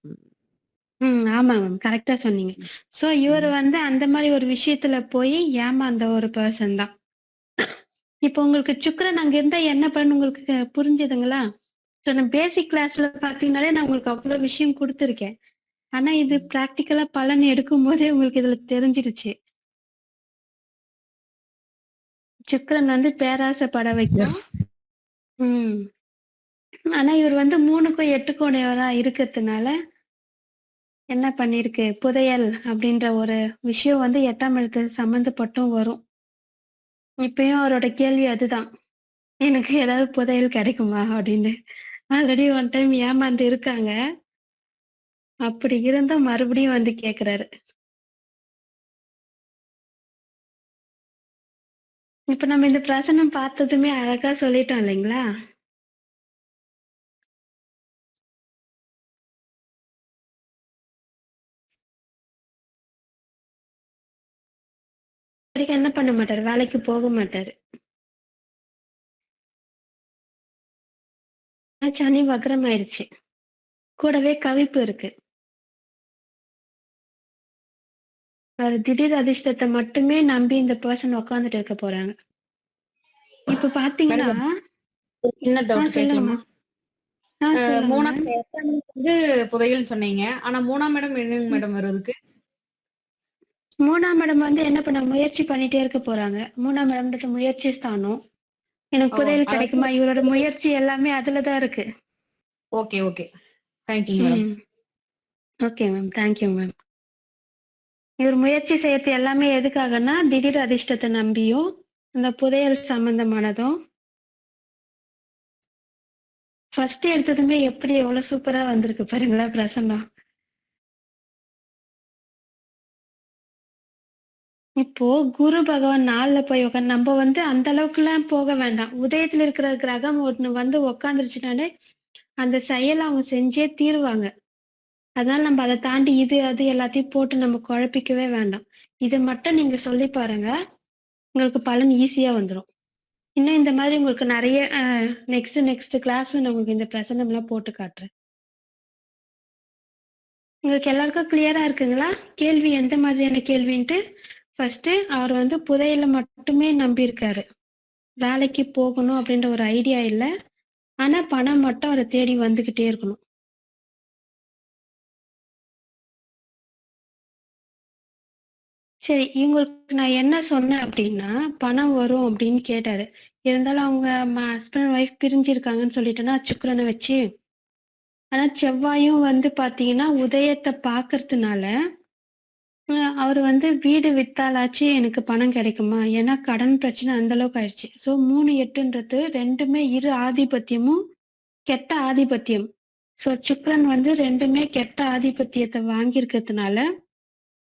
ஆமா மேம். கரெக்ட்டா சொன்னீங்க. சோ இவரு வந்து அந்த மாரி ஒரு விஷயத்துல போய் ஏமாந்த ஒரு பெர்சன் தான். இப்போ உங்களுக்கு சுக்கிரன் அங்க இருந்தா என்ன பலன் உங்களுக்கு புரிஞ்சுதுங்களா? சோ நான் பேசிக் கிளாஸ்ல பார்த்தீங்கனாலே நான் உங்களுக்கு அவ்ளோ விஷயம் குடுத்துருக்கேன். ஆனா இது பிராக்டிகலா பலன் எடுக்கும்போதே உங்களுக்கு இதுல தெரிஞ்சிருச்சு. சுக்கிரன் வந்து பேராசைப்பட வைக்கும். எஸ் ம். ஆனா இவர் வந்து 3க்கும் 8க்கும் உடையவரா இருக்கறதுனால என்ன பண்ணிருக்கு, புதையல் அப்படின்ற ஒரு விஷயம் வந்து 8ஆம் எழுத்து சம்மந்தப்பட்டும் வரும். இப்பயும் அவரோட கேள்வி அதுதான். எனக்கு ஏதாவது புதையல் கிடைக்குமா? அப்படின்னு. ஆல்ரெடி ஒன் டைம் ஏமாந்து இருக்காங்க. அப்படி இருந்தும் மறுபடியும் வந்து கேட்கிறாரு. இப்ப நம்ம இந்த பிரசனம் பார்த்ததுமே அழகா சொல்லிட்டோம் இல்லைங்களா? வரைக்கும் என்ன பண்ண மாட்டாரு, வேலைக்கு போக மாட்டாரு. சனி வக்ரம் ஆயிடுச்சு. கூடவே கவிப்பு இருக்கு. ஒரு திடீர் அதிர்ஷ்டத்த மட்டுமே நம்பி இந்த பெர்சன் உட்கார்ந்துட்டு இருக்க போறாங்க. இப்ப பார்த்தீங்கன்னா சின்ன டவுட் சொல்லுங்கம்மா. கேட்கலாமா? சொல்லுங்க மூணாம் மேம். இடம் வந்து புதையல் சொன்னீங்க. ஆனா 3ஆம் இடம் என்னங்க மேடம் வருதுக்கு? 3ஆம் இடம் வந்து என்ன பண்ண முயற்சி பண்ணிட்டே இருக்க போறாங்க. 3ஆம் இடம்ன்றது முயற்சி ஸ்தானம். எனக்கு ஓ, புதையல் அதாவது கிடைக்குமா? இவரோட முயற்சி எல்லாமே அதுல தான் இருக்கு. Okay okay. Thank you madam. Okay ma'am. Thank you ma'am. இவர் முயற்சி செய்யறது எல்லாமே எதுக்காகன்னா, திடீர் அதிர்ஷ்டத்த நம்பியும், இந்த புதையல் சம்பந்தமானதும். ஃபர்ஸ்ட் எடுத்ததுமே எப்படி எவ்வளவு சூப்பரா வந்திருக்கு பாருங்களேன் பிரசன்னம். இப்போ குரு பகவான் 4ல போய் உட்காந்து நம்ம வந்து அந்த அளவுக்குலாம் போக வேண்டாம். உதயத்துல இருக்கிற கிரகம் ஒண்ணு வந்து உட்காந்துருச்சுனாலே, அந்த செயல அவங்க செஞ்சே தீருவாங்க. அதனால நம்ம அத தாண்டி இது, அது எல்லாத்தையும் போட்டு நம்ம குழப்பிக்கவே வேண்டாம். இத மட்டும் நீங்க சொல்லி பாருங்க. உங்களுக்கு பலன் ஈஸியா வந்துரும். இன்னும் இந்த மாதிரி உங்களுக்கு நெறைய நெக்ஸ்ட் கிளாஸ்ல நான் உங்களுக்கு இந்த பிரசனம்லாம் போட்டு காட்டுறேன். உங்களுக்கு எல்லாருக்கும் கிளியரா இருக்குங்களா? கேள்வி எந்த மாதிரியான கேள்வின்ட்டு? ஃபர்ஸ்ட்டு அவர் வந்து புதையல மட்டுமே நம்பியிருக்காரு. வேலைக்கு போகணும் அப்படின்ற ஒரு ஐடியா இல்ல. ஆனா பணம் மட்டும் அவர தேடி வந்துகிட்டே இருக்கணும். சரி, இவங்களுக்கு நான் என்ன சொன்னேன் அப்படின்னா, பணம் வரும் அப்படின்னு கேட்டாரு. இருந்தாலும் அவங்க ஹஸ்பண்ட் ஒய்ஃப் பிரிஞ்சிருக்காங்கன்னு சொல்லிட்டேன்னா, சுக்கிரன வச்சு. ஆனா செவ்வாயும் வந்து பாத்தீங்கன்னா, உதயத்த பார்க்கறதுனால, அவரு வந்து வீடு வித்தாலாச்சு எனக்கு பணம் கிடைக்குமா? ஏன்னா கடன் பிரச்சனை அந்த அளவுக்கு ஆயிடுச்சு. ஸோ 3, 8ன்றது 2மே இரு ஆதிபத்தியமும் கெட்ட ஆதிபத்தியம். ஸோ சுக்கிரன் வந்து 2மே கெட்ட ஆதிபத்தியத்த வாங்கியிருக்கிறதுனால,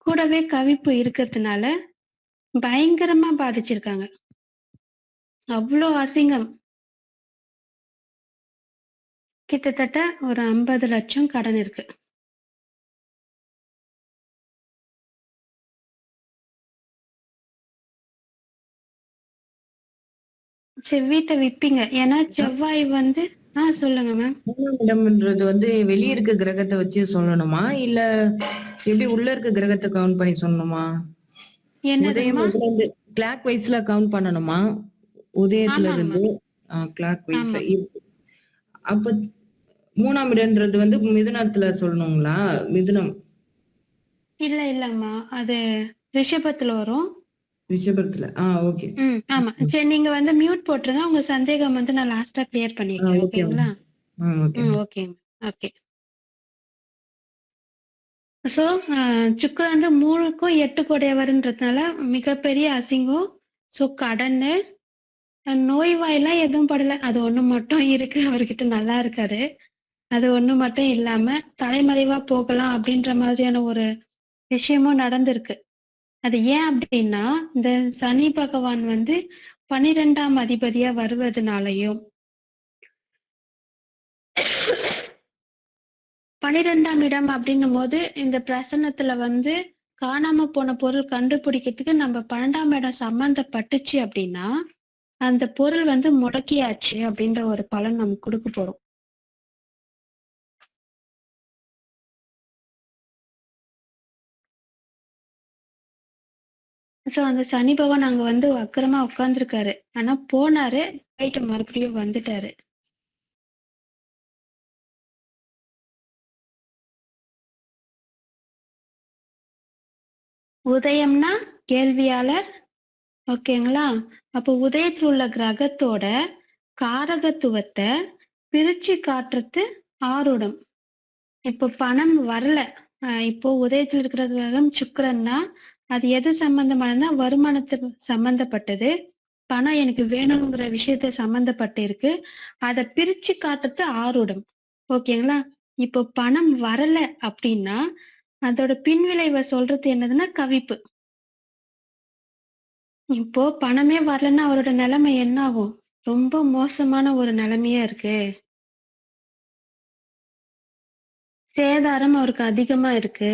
கூடவே கவிப்பு இருக்கிறதுனால, பயங்கரமா பாதிச்சிருக்காங்க. அவ்ளோ அசிங்கம். கிட்டத்தட்ட ஒரு 50 லட்சம் கடன் இருக்கு. சரி வீட்ட விப்பீங்க. ஏன்னா செவ்வாய் வந்து சொல்லுங்க மேம். 3ஆம் இடம்ன்றது வந்து வெளிய இருக்க கிரகத்த வச்சு சொல்லணுமா? இல்ல எப்படி உள்ள இருக்க கிரகத்த கவுண்ட் பண்ணி சொல்லணுமா? உதயம் என்னதுங்கம்மா? எதுலருந்து கிளாக் வைஸ்ல கவுண்ட் பண்ணணுமா? உதயத்துல ஆமாங்கம்மா. இருந்து கிளாக் வைஸ்ல. ஆமா. அப்ப 3ஆம் இடம்ன்றது வந்து மிதுனத்துல சொல்லணுங்களா? மிதுனம், இல்லம்மா. அது ரிஷபத்துல வரும். ரிஷபத்துல. ஓகே. ஆமா. சரி நீங்க வந்து மியூட் போட்டுருங்க. உங்க சந்தேகம் வந்து நான் லாஸ்ட்டா கிளியர் பண்ணி வைக்கிறேன். ஓகே. ஓகேங்களா? ஓகே. ஓகேங்க. ஓகே. ஸோ சுக்கிரன் வந்து 3க்கும் 8க்கும் உடையவர்ன்றதுனால மிகப்பெரிய அசிங்கம். ஸோ கடன்னு, நோய்வாய்லாம் எதுவும் படல. அது ஒண்ணு மட்டும் இருக்கு. அவர்கிட்ட நல்லா இருக்காரு. அது ஒண்ணு மட்டும் இல்லாம, தலைமறைவா போகலாம் அப்படின்ற மாதிரியான ஒரு விஷயமும் நடந்திருக்கு. அது ஏன் அப்படின்னா, இந்த சனி பகவான் வந்து 12ஆம் அதிபதியா வருவதனாலையும் 12ஆம் இடம் அப்படின்னும் போது இந்த பிரசன்னத்துல வந்து காணாம போன பொருள் கண்டுபிடிக்கிறதுக்கு நம்ம 12ஆம் இடம் சம்பந்தப்பட்டுச்சு அப்படின்னா அந்த பொருள் வந்து முடக்கியாச்சு அப்படின்ற ஒரு பலன் நமக்கு கொடுக்க போறோம். சோ அந்த சனி பகவான் அங்க வந்து வக்கரமா உட்கார்ந்துருக்காரு. ஆனா போனாரு, போயிட்டு மறுபடியும் வந்துட்டாரு. உதயம்னா கேள்வியாளர், ஓகேங்களா? அப்போ உதயத்தில் உள்ள கிரகத்தோட காரகத்துவத்தை பிரிச்சு காட்டுறது ஆரூடம். இப்போ பணம் வரல, இப்போ உதயத்தில் இருக்கிற கிரகம் சுக்கிரன்னா அது எது சம்பந்தமானதுன்னா வருமானத்துக்கு சம்பந்தப்பட்டது. பணம் எனக்கு வேணுங்கிற விஷயத்த சம்பந்தப்பட்டு இருக்கு. அதை பிரிச்சு காட்டுறது ஆரூடம், ஓகேங்களா? இப்போ பணம் வரல அப்படின்னா அதோட பின்விளைவை சொல்றது என்னதுன்னா கவிப்பு. இப்போ பணமே வரலன்னா அவரோட நிலைமை என்ன ஆகும்? ரொம்ப மோசமான ஒரு நிலைமையா இருக்கு. சேதாரம் அவருக்கு அதிகமா இருக்கு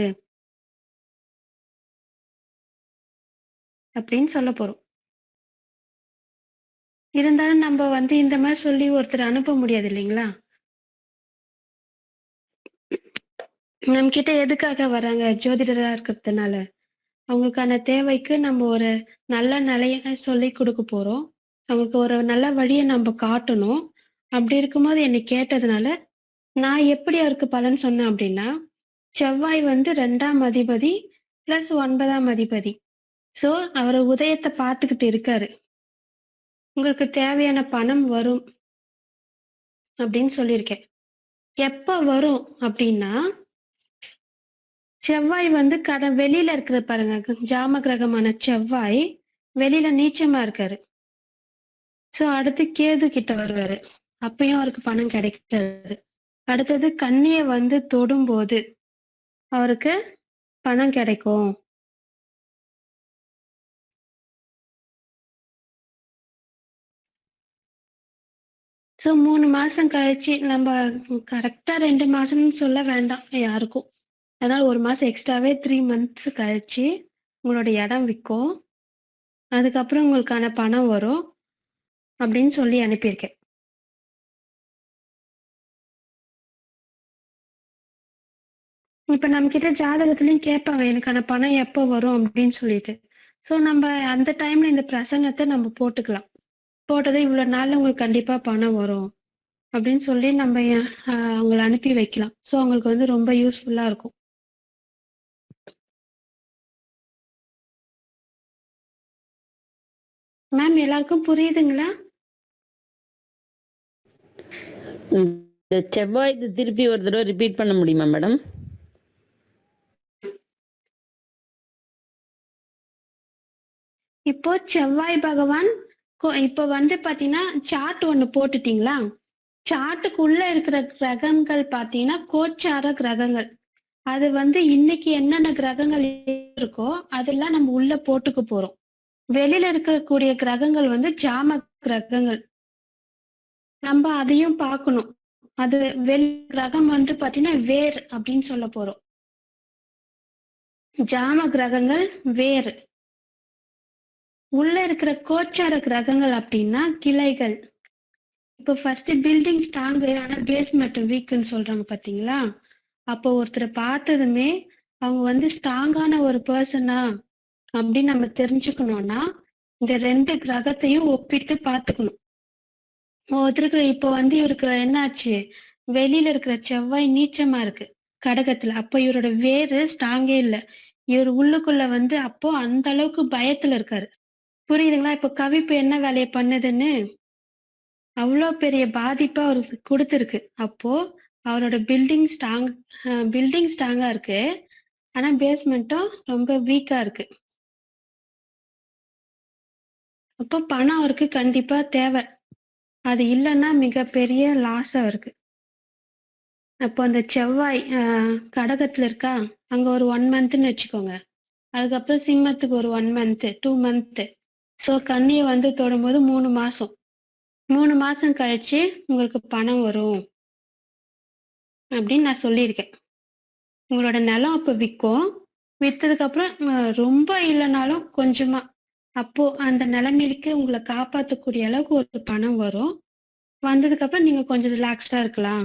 அப்படின்னு சொல்ல போறோம். இருந்தாலும் நம்ம வந்து இந்த மாதிரி சொல்லி ஒருத்தர் அனுப்ப முடியாது இல்லைங்களா? நம்ம கிட்ட எதுக்காக வராங்க? ஜோதிடரா இருக்கிறதுனால அவங்களுக்கான தேவைக்கு நம்ம ஒரு நல்ல நிலைய சொல்லி கொடுக்க போறோம். அவங்களுக்கு ஒரு நல்ல வழியை நம்ம காட்டணும். அப்படி இருக்கும்போது என்னை கேட்டதுனால நான் எப்படி அவருக்கு பலன் சொன்னேன் அப்படின்னா, செவ்வாய் வந்து 2ஆம் அதிபதி பிளஸ் 9ஆம் அதிபதி. சோ அவர் உதயத்தை பார்த்துக்கிட்டு இருக்காரு. உங்களுக்கு தேவையான பணம் வரும் அப்படின்னு சொல்லியிருக்கேன். எப்ப வரும் அப்படின்னா, செவ்வாய் வந்து வெளியில இருக்கிற பாருங்க, ஜாம கிரகமான செவ்வாய் வெளியில நீச்சமா இருக்காரு. சோ அடுத்து கேது கிட்ட வருவாரு, அப்பயும் அவருக்கு பணம் கிடைக்காது. அடுத்தது கன்னிய வந்து தொடும்போது அவருக்கு பணம் கிடைக்கும். சோ 3 மாசம் கழிச்சு நம்ம கரெக்டா 2 மாசம்னு சொல்ல வேண்டாம் யாருக்கும். அதனால 1 மாசம் எக்ஸ்ட்ராவே 3 மந்த்ஸ் கழிச்சு உங்களோட இடம் விற்கும். அதுக்கப்புறம் உங்களுக்கான பணம் வரும் அப்படின்னு சொல்லி அனுப்பியிருக்கேன். இப்ப நம்ம கிட்ட ஜாதகத்திலயும் கேட்பாங்க எனக்கான பணம் எப்போ வரும் அப்படின்னு சொல்லிட்டு. சோ நம்ம அந்த டைம்ல இந்த பிரசன்னத்தை நம்ம போட்டுக்கலாம். போட்டது இவ்வளவு நாள்ல உங்களுக்கு கண்டிப்பா பணம் வரும் அப்படின்னு சொல்லி நம்ம அவங்களை அனுப்பி வைக்கலாம். சோ அவங்களுக்கு வந்து ரொம்ப யூஸ்ஃபுல்லா இருக்கும். மேம் எல்லாருக்கும் புரியுதுங்களா? இந்த செவ்வாய் திருப்பி ஒரு தடவை ரிப்பீட் பண்ண முடியுமா மேடம்? இப்போ செவ்வாய் பகவான் இப்போ வந்து பாத்தீங்கன்னா சார்ட் ஒண்ணு போட்டுட்டீங்களா? சார்ட்டுக்குள்ள இருக்கிற கிரகங்கள் பாத்தீங்கன்னா கோச்சார கிரகங்கள். அது வந்து இன்னைக்கு என்னென்ன கிரகங்கள் இருக்கோ அதெல்லாம் நம்ம உள்ள போட்டுக்க போறோம். வெளியில இருக்கக்கூடிய கிரகங்கள் வந்து ஜாம கிரகங்கள், நம்ம அதையும் பார்க்கணும். அது வெளி கிரகம் வந்து பாத்தீங்கன்னா வேர் அப்படின்னு சொல்ல போறோம். ஜாம கிரகங்கள் வேர். உள்ள இருக்கிற கோச்சார கிரகங்கள் அப்படின்னா கிளைகள். இப்போ ஃபர்ஸ்ட் பில்டிங் ஸ்ட்ராங் ஆனா பேஸ்மெண்ட் வீக்னு சொல்றாங்க பாத்தீங்களா? அப்போ ஒருத்தரை பார்த்ததுமே அவங்க வந்து ஸ்ட்ராங்கான ஒரு பர்சனா அப்படின்னு நம்ம தெரிஞ்சுக்கணும்னா இந்த 2 கிரகத்தையும் ஒப்பிட்டு பார்த்துக்கணும். ஒருத்தருக்கு இப்போ வந்து இவருக்கு என்னாச்சு, வெளியில இருக்கிற செவ்வாய் நீச்சமா இருக்கு கடகத்துல. அப்போ இவரோட வேறு ஸ்ட்ராங்கே இல்லை. இவர் உள்ளுக்குள்ள வந்து அப்போ அந்த அளவுக்கு பயத்துல இருக்காரு. புரியுதுங்களா? இப்போ கவிப்பு என்ன வேலையை பண்ணுதுன்னு அவ்வளோ பெரிய பாதிப்பா அவருக்கு கொடுத்துருக்கு. அப்போ அவரோட பில்டிங் ஸ்ட்ராங்கா இருக்கு, ஆனா பேஸ்மெண்ட்டும் ரொம்ப வீக்கா இருக்கு. அப்போ பணம் அவருக்கு கண்டிப்பா தேவை. அது இல்லைன்னா மிகப்பெரிய லாஸ் அவருக்கு. அப்போ அந்த செவ்வாய் கடகத்துல இருக்கா, அங்க ஒரு 1 மந்த்னு வச்சுக்கோங்க. அதுக்கப்புறம் சிம்மத்துக்கு ஒரு 1 மந்த் 2 மந்த். ஸோ கன்னியை வந்து தொடும்போது 3 மாசம் 3 மாசம் கழிச்சு உங்களுக்கு பணம் வரும் அப்படின்னு நான் சொல்லியிருக்கேன். உங்களோட நிலம் அப்போ விற்கும். விற்றதுக்கு அப்புறம் ரொம்ப இல்லைனாலும் கொஞ்சமா அப்போ அந்த நிலைமைக்கு உங்களை காப்பாற்றக்கூடிய அளவுக்கு ஒரு பணம் வரும். வந்ததுக்கு அப்புறம் நீங்க கொஞ்சம் ரிலாக்ஸ்டா இருக்கலாம்.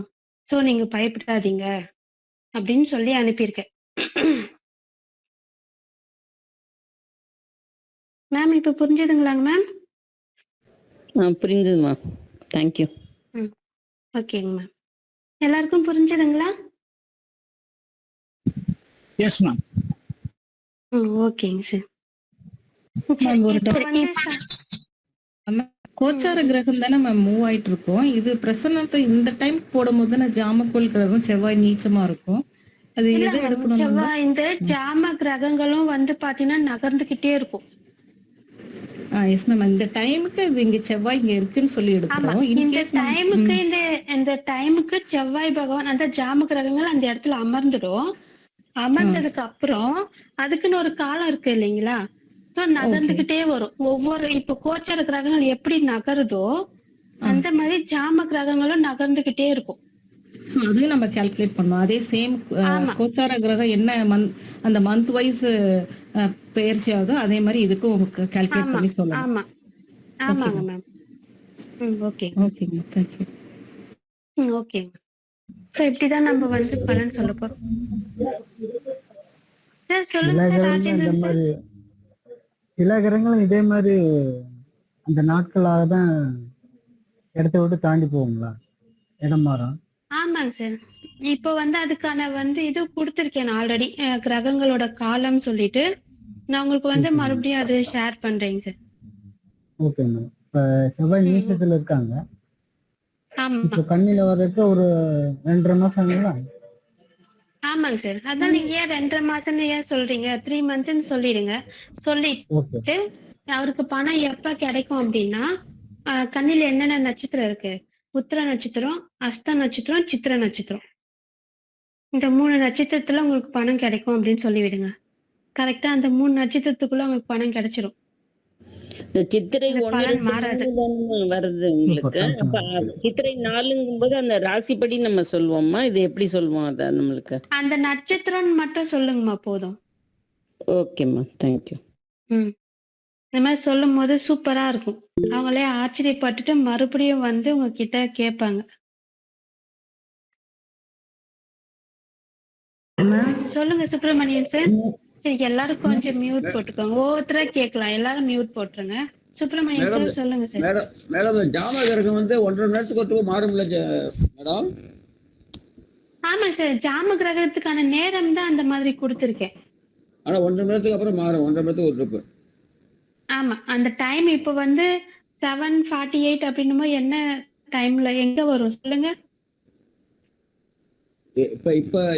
ஸோ நீங்க பயப்படாதீங்க அப்படின்னு சொல்லி அனுப்பியிருக்கேன். மேம் இப்ப புரிஞ்சுதுங்களாங்க மேம்? புரிஞ்சுதுமா. தேங்க்யூ. ஓகேங்க மேம். எல்லாருக்கும் புரிஞ்சுதுங்களா? Yes ma'am. ஓகேங்க சார். மேம் ஒரு இப்ப வந்து கோச்சார கிரகம் தானே மேம் மூவ் ஆயிட்டு இருக்கோம். இது பிரசன்னத்தை இந்த டைம் போடும்போது தானே ஜாமக்கோள் கிரகம் செவ்வாய் நீச்சமா இருக்கும். அது இல்ல எதை ma'am, எடுக்கணும்? செவ்வாய் இந்த ஜாம கிரகங்களும் வந்து பாத்தீங்கன்னா நகர்ந்துகிட்டே இருக்கும். Yes ma'am. இந்த டைமுக்கு இது இங்க செவ்வாய் இங்க இருக்குன்னு சொல்லி ஆமா, எடுக்கிறோம். இந்த டைமுக்கு இந்த டைமுக்கு செவ்வாய் பகவான் அந்த ஜாம கிரகங்கள் அந்த இடத்துல அமர்ந்துடும். அமர்ந்ததுக்கு அப்புறம் அதுக்குன்னு ஒரு காலம் இருக்கு இல்லைங்களா? சோ நகர்ந்துகிட்டே வரும். ஒவ்வொரு இப்ப கோச்சார கிரகங்கள் எப்படி நகருதோ அந்த மாதிரி ஜாம கிரகங்களும் நகர்ந்துகிட்டே இருக்கும். சோ அதையும் நம்ம கால்குலேட் பண்ணோம். அதே சேம் கோச்சார கிரகம் என்ன அந்த மந்த் வைஸ் பெயர்ச்சி ஆகுதோ அதே மாதிரி இதுக்கும் கால்குலேட் பண்ணி சொல்லலாம். ஆமா ஆமாங்க மேம். ஓகே ஓகேங்க. தேங்க்யூ. ஓகேங்க. சோ இப்படிதான் நம்ம வந்து பலன் சொல்ல போறோம். சார் சொல்லுங்க சார். ராஜேந்திரன் சார். சில கிரகங்களும் இதே மாதிரி அந்த நாட்களாக தான் இடத்த விட்டு தாண்டி போகுங்களா? இடம் மாறும். ஆமாங்க சார். இப்போ வந்து அதுக்கான வந்து இது கொடுத்துருக்கேன் ஆல்ரெடி, கிரகங்களோட காலம் சொல்லிட்டு. நான் உங்களுக்கு வந்து மறுபடியும் அது ஷேர் பண்றேங்க சார். Okay ma'am. இப்ப செவ்வாய் நீச்சத்துல இருக்காங்க. ஆமா இப்ப கண்ணில வர்றதுக்கு ஒரு 2.5 மாசங்களா? ஆமாங்க சார். அதான் நீங்க ஏன் 2.5 மாசம்னு ஏன் சொல்றீங்க? 3 மந்த்ஸ்ன்னு சொல்லிடுங்க. சொல்லிட்டு அவருக்கு பணம் எப்ப கிடைக்கும் அப்படின்னா, கண்ணில என்னென்ன நட்சத்திரம் இருக்கு? உத்திர நட்சத்திரம், அஸ்த நட்சத்திரம், சித்திர நட்சத்திரம். இந்த 3 நட்சத்திரத்துல உங்களுக்கு பணம் கிடைக்கும் அப்படின்னு சொல்லிவிடுங்க. கரெக்டா அந்த 3 நட்சத்திரத்துக்குள்ள உங்களுக்கு பணம் கிடைச்சிடும். இந்த சித்திரை பலன் மாறாது. வருது உங்களுக்கு. அப்ப சித்திரை 4ங்கும் போது அந்த ராசிப்படி நம்ம சொல்லுவோம்மா. இது எப்படி சொல்லுவோம் அத நம்மளுக்கு? அந்த நட்சத்திரம் மட்டும் சொல்லுங்கம்மா போதும். ஓகேம்மா. தேங்க்யூ. இந்த மாதிரி சொல்லும் போது சூப்பரா இருக்கும். அவங்களே ஆச்சரியப்பட்டுட்டு மறுபடியும் வந்து உங்ககிட்ட கேட்பாங்க. சொல்லுங்க சுப்பிரமணியன் சார். சரி, எல்லாரும் கொஞ்சம் மியூட் போட்டுக்கோங்க. ஒவ்வொருத்தரா கேட்கலாம். எல்லாரும் மியூட் போட்டுருங்க. சுப்பிரமணியன் சார் சொல்லுங்க சார். மேடம் ஜாம கிரகம் வந்து 1.5 மணி நேரத்துக்கு ஒருத்தர் மாறும்ல மேடம்? ஆமா சார். ஜாம கிரகத்துக்கான நேரம் தான் அந்த மாதிரி கொடுத்துருக்கேன். ஆனா 1.5 மணி நேரத்துக்கு அப்புறம் மாறும். 1.5 மணி நேரத்துக்கு ஒரு ட்ரிப். ஆமா, அந்த டைம் இப்ப வந்து 7:48 அப்படின்னும் என்ன டைம்ல எங்க வரும் சொல்லுங்க?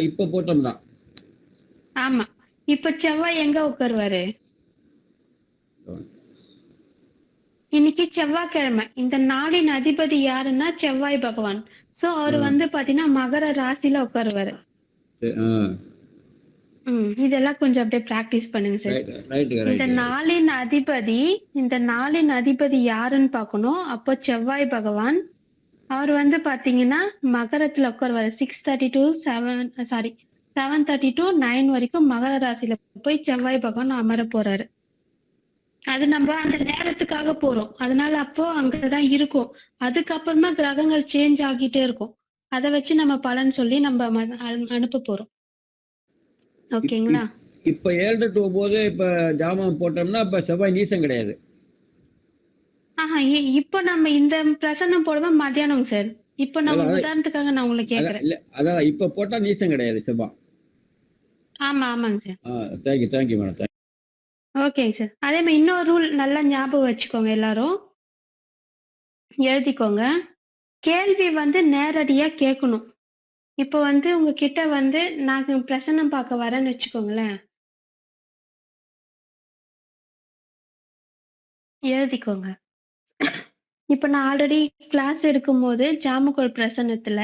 இப்ப போட்டோம்னா. ஆமா, இப்ப செவ்வாய் எங்க உட்காருவாரு? இன்னைக்கு செவ்வாய்க்கிழமை. இந்த நாளின் அதிபதி யாருன்னா செவ்வாய் பகவான். சோ அவர் வந்து பாத்தீங்கன்னா மகர ராசியில உட்காருவாரு. இதெல்லாம் கொஞ்சம் அப்படியே பிராக்டிஸ் பண்ணுங்க சார். இந்த நாளின் அதிபதி யாருன்னு பாக்கணும். அப்போ செவ்வாய் பகவான். அவர் வந்து பாத்தீங்கன்னா மகரத்துல உட்காருவாரு. 7:30 to 9 வரைக்கும் மகர ராசியில போய் செவ்வாய் பகவான் அமர போறாரு. அது நம்ம அந்த நேரத்துக்காக போறோம். அதனால அப்போ அங்கதான் இருக்கும். அதுக்கப்புறமா கிரகங்கள் சேஞ்ச் ஆகிட்டே இருக்கும். அதை வச்சு நம்ம பலன் சொல்லி நம்ம அனுப்ப போறோம். ஓகேங்களா? இப்ப 7 to 9 இப்ப ஜாமம் போட்டோம்னா இப்ப செவ்வாய் நீசம் கிடையாது. இப்ப நம்ம இந்த பிரசன்னம் போடுவோம் மத்தியானம் சார். இப்ப நம்ம உதாரணத்துக்காக நான் உங்களுக்கு கேக்குறேன். அதான் இப்ப போட்டா நீசம் கிடையாது செவ்வாய். ஆமாங்க சார். Thank you madam. ஓகேங்க சார். அதே மாதிரி இன்னொரு ரூல் நல்லா ஞாபகம் வச்சுக்கோங்க. எல்லாரும் எழுதிக்கோங்க. கேள்வி வந்து நேரடியா கேட்கணும். இப்போ வந்து உங்ககிட்ட வந்து நான் பிரசன்னம் பார்க்க வரேன்னு வச்சுக்கோங்களேன். எழுதிக்கோங்க. இப்ப நான் ஆல்ரெடி கிளாஸ் எடுக்கும்போது ஜாமக்கோள் பிரசன்னத்துல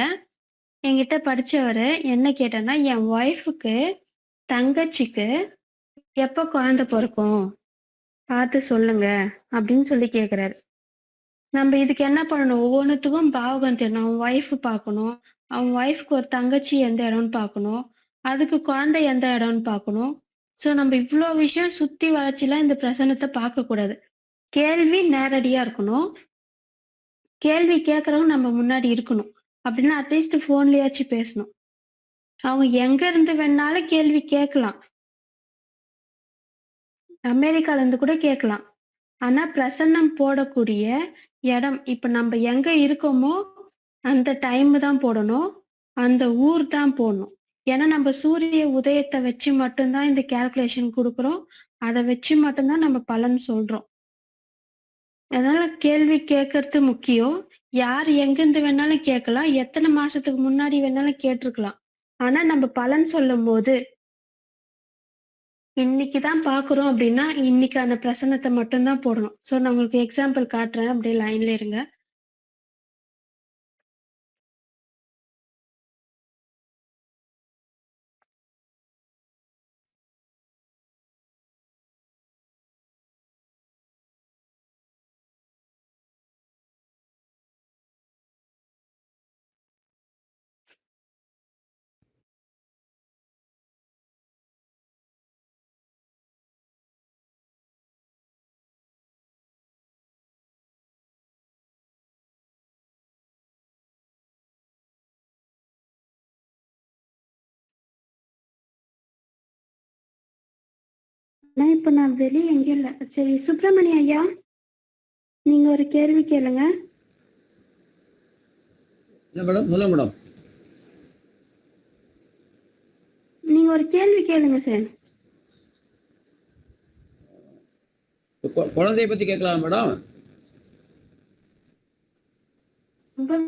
என்கிட்ட படிச்சவரு என்ன கேட்டேன்னா, என் ஒய்ஃபுக்கு தங்கச்சிக்கு எப்ப குழந்தை பிறக்கும் பார்த்து சொல்லுங்க அப்படின்னு சொல்லி கேக்குறாரு. நம்ம இதுக்கு என்ன பண்ணணும்? ஒவ்வொன்றுத்துக்கும் பாவகம் தெரியணும். அவன் ஒய்ஃப் பார்க்கணும். அவன் ஒய்ஃப்க்கு ஒரு தங்கச்சி எந்த இடம்னு பார்க்கணும். அதுக்கு குழந்தை எந்த இடம்னு பார்க்கணும். சோ நம்ம இவ்ளோ விஷயம் சுத்தி வளர்ச்சிலாம் இந்த பிரசன்னத்தை பார்க்க கூடாது. கேள்வி நேரடியா இருக்கணும். கேள்வி கேட்கறவங்க நம்ம முன்னாடி இருக்கணும். அப்படின்னா அட்லீஸ்ட் போன்லயாச்சும் பேசணும். அவங்க எங்க இருந்து வேணாலும் கேள்வி கேட்கலாம். அமெரிக்கால இருந்து கூட கேட்கலாம். ஆனா பிரசன்னம் போடக்கூடிய இடம் இப்ப நம்ம எங்க இருக்கோமோ அந்த டைம் தான் போடணும். அந்த ஊர் தான் போடணும். ஏன்னா நம்ம சூரிய உதயத்தை வச்சு மட்டும்தான் இந்த கால்குலேஷன் கொடுக்குறோம். அதை வச்சு மட்டும்தான் நம்ம பலன் சொல்றோம். அதனால கேள்வி கேட்கறது முக்கியம். யார் எங்கிருந்து வேணாலும் கேட்கலாம். எத்தனை மாசத்துக்கு முன்னாடி வேணாலும் கேட்டிருக்கலாம். ஆனா நம்ம பலன் சொல்லும் போது இன்னைக்குதான் பாக்குறோம் அப்படின்னா இன்னைக்கான பிரசன்னத்தை மட்டும்தான் போடணும். சோ நான் உங்களுக்கு எக்ஸாம்பிள் காட்டுறேன். அப்படியே லைன்ல இருங்க. ஆனா இப்ப நான் வெளியே எங்கேயும் இல்ல. சரி சுப்பிரமணிய ஐயா, நீங்க ஒரு கேள்வி கேளுங்க. என்ன மேடம்? சொல்லுங்க மேடம். நீங்க ஒரு கேள்வி கேளுங்க சார். குழந்தைய பத்தி கேட்கலாம் மேடம். ரொம்ப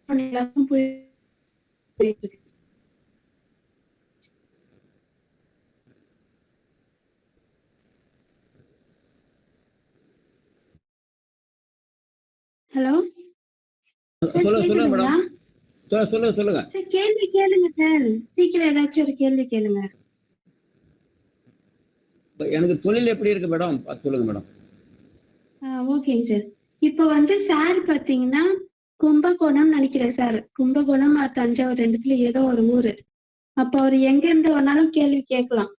எல்லாருக்கும் போயிட்டு இருக்கு. ஹலோ சொல்லுங்க மேடம். சொல்லுங்க. கேள்வி கேளுங்க சார். சீக்கிரம் ஏதாச்சும் ஒரு கேள்வி கேளுங்க. எனக்கு தொழில் எப்படி இருக்கு மேடம்? சொல்லுங்க மேடம். ஓகேங்க சார். இப்ப வந்து சார் பாத்தீங்கன்னா கும்பகோணம் நினைக்கிறேன் சார். கும்பகோணம் தஞ்சாவூர் ரெண்டுத்துல ஏதோ ஒரு ஊரு. அப்ப அவர் எங்க இருந்து வேணாலும் கேள்வி கேட்கலாம்.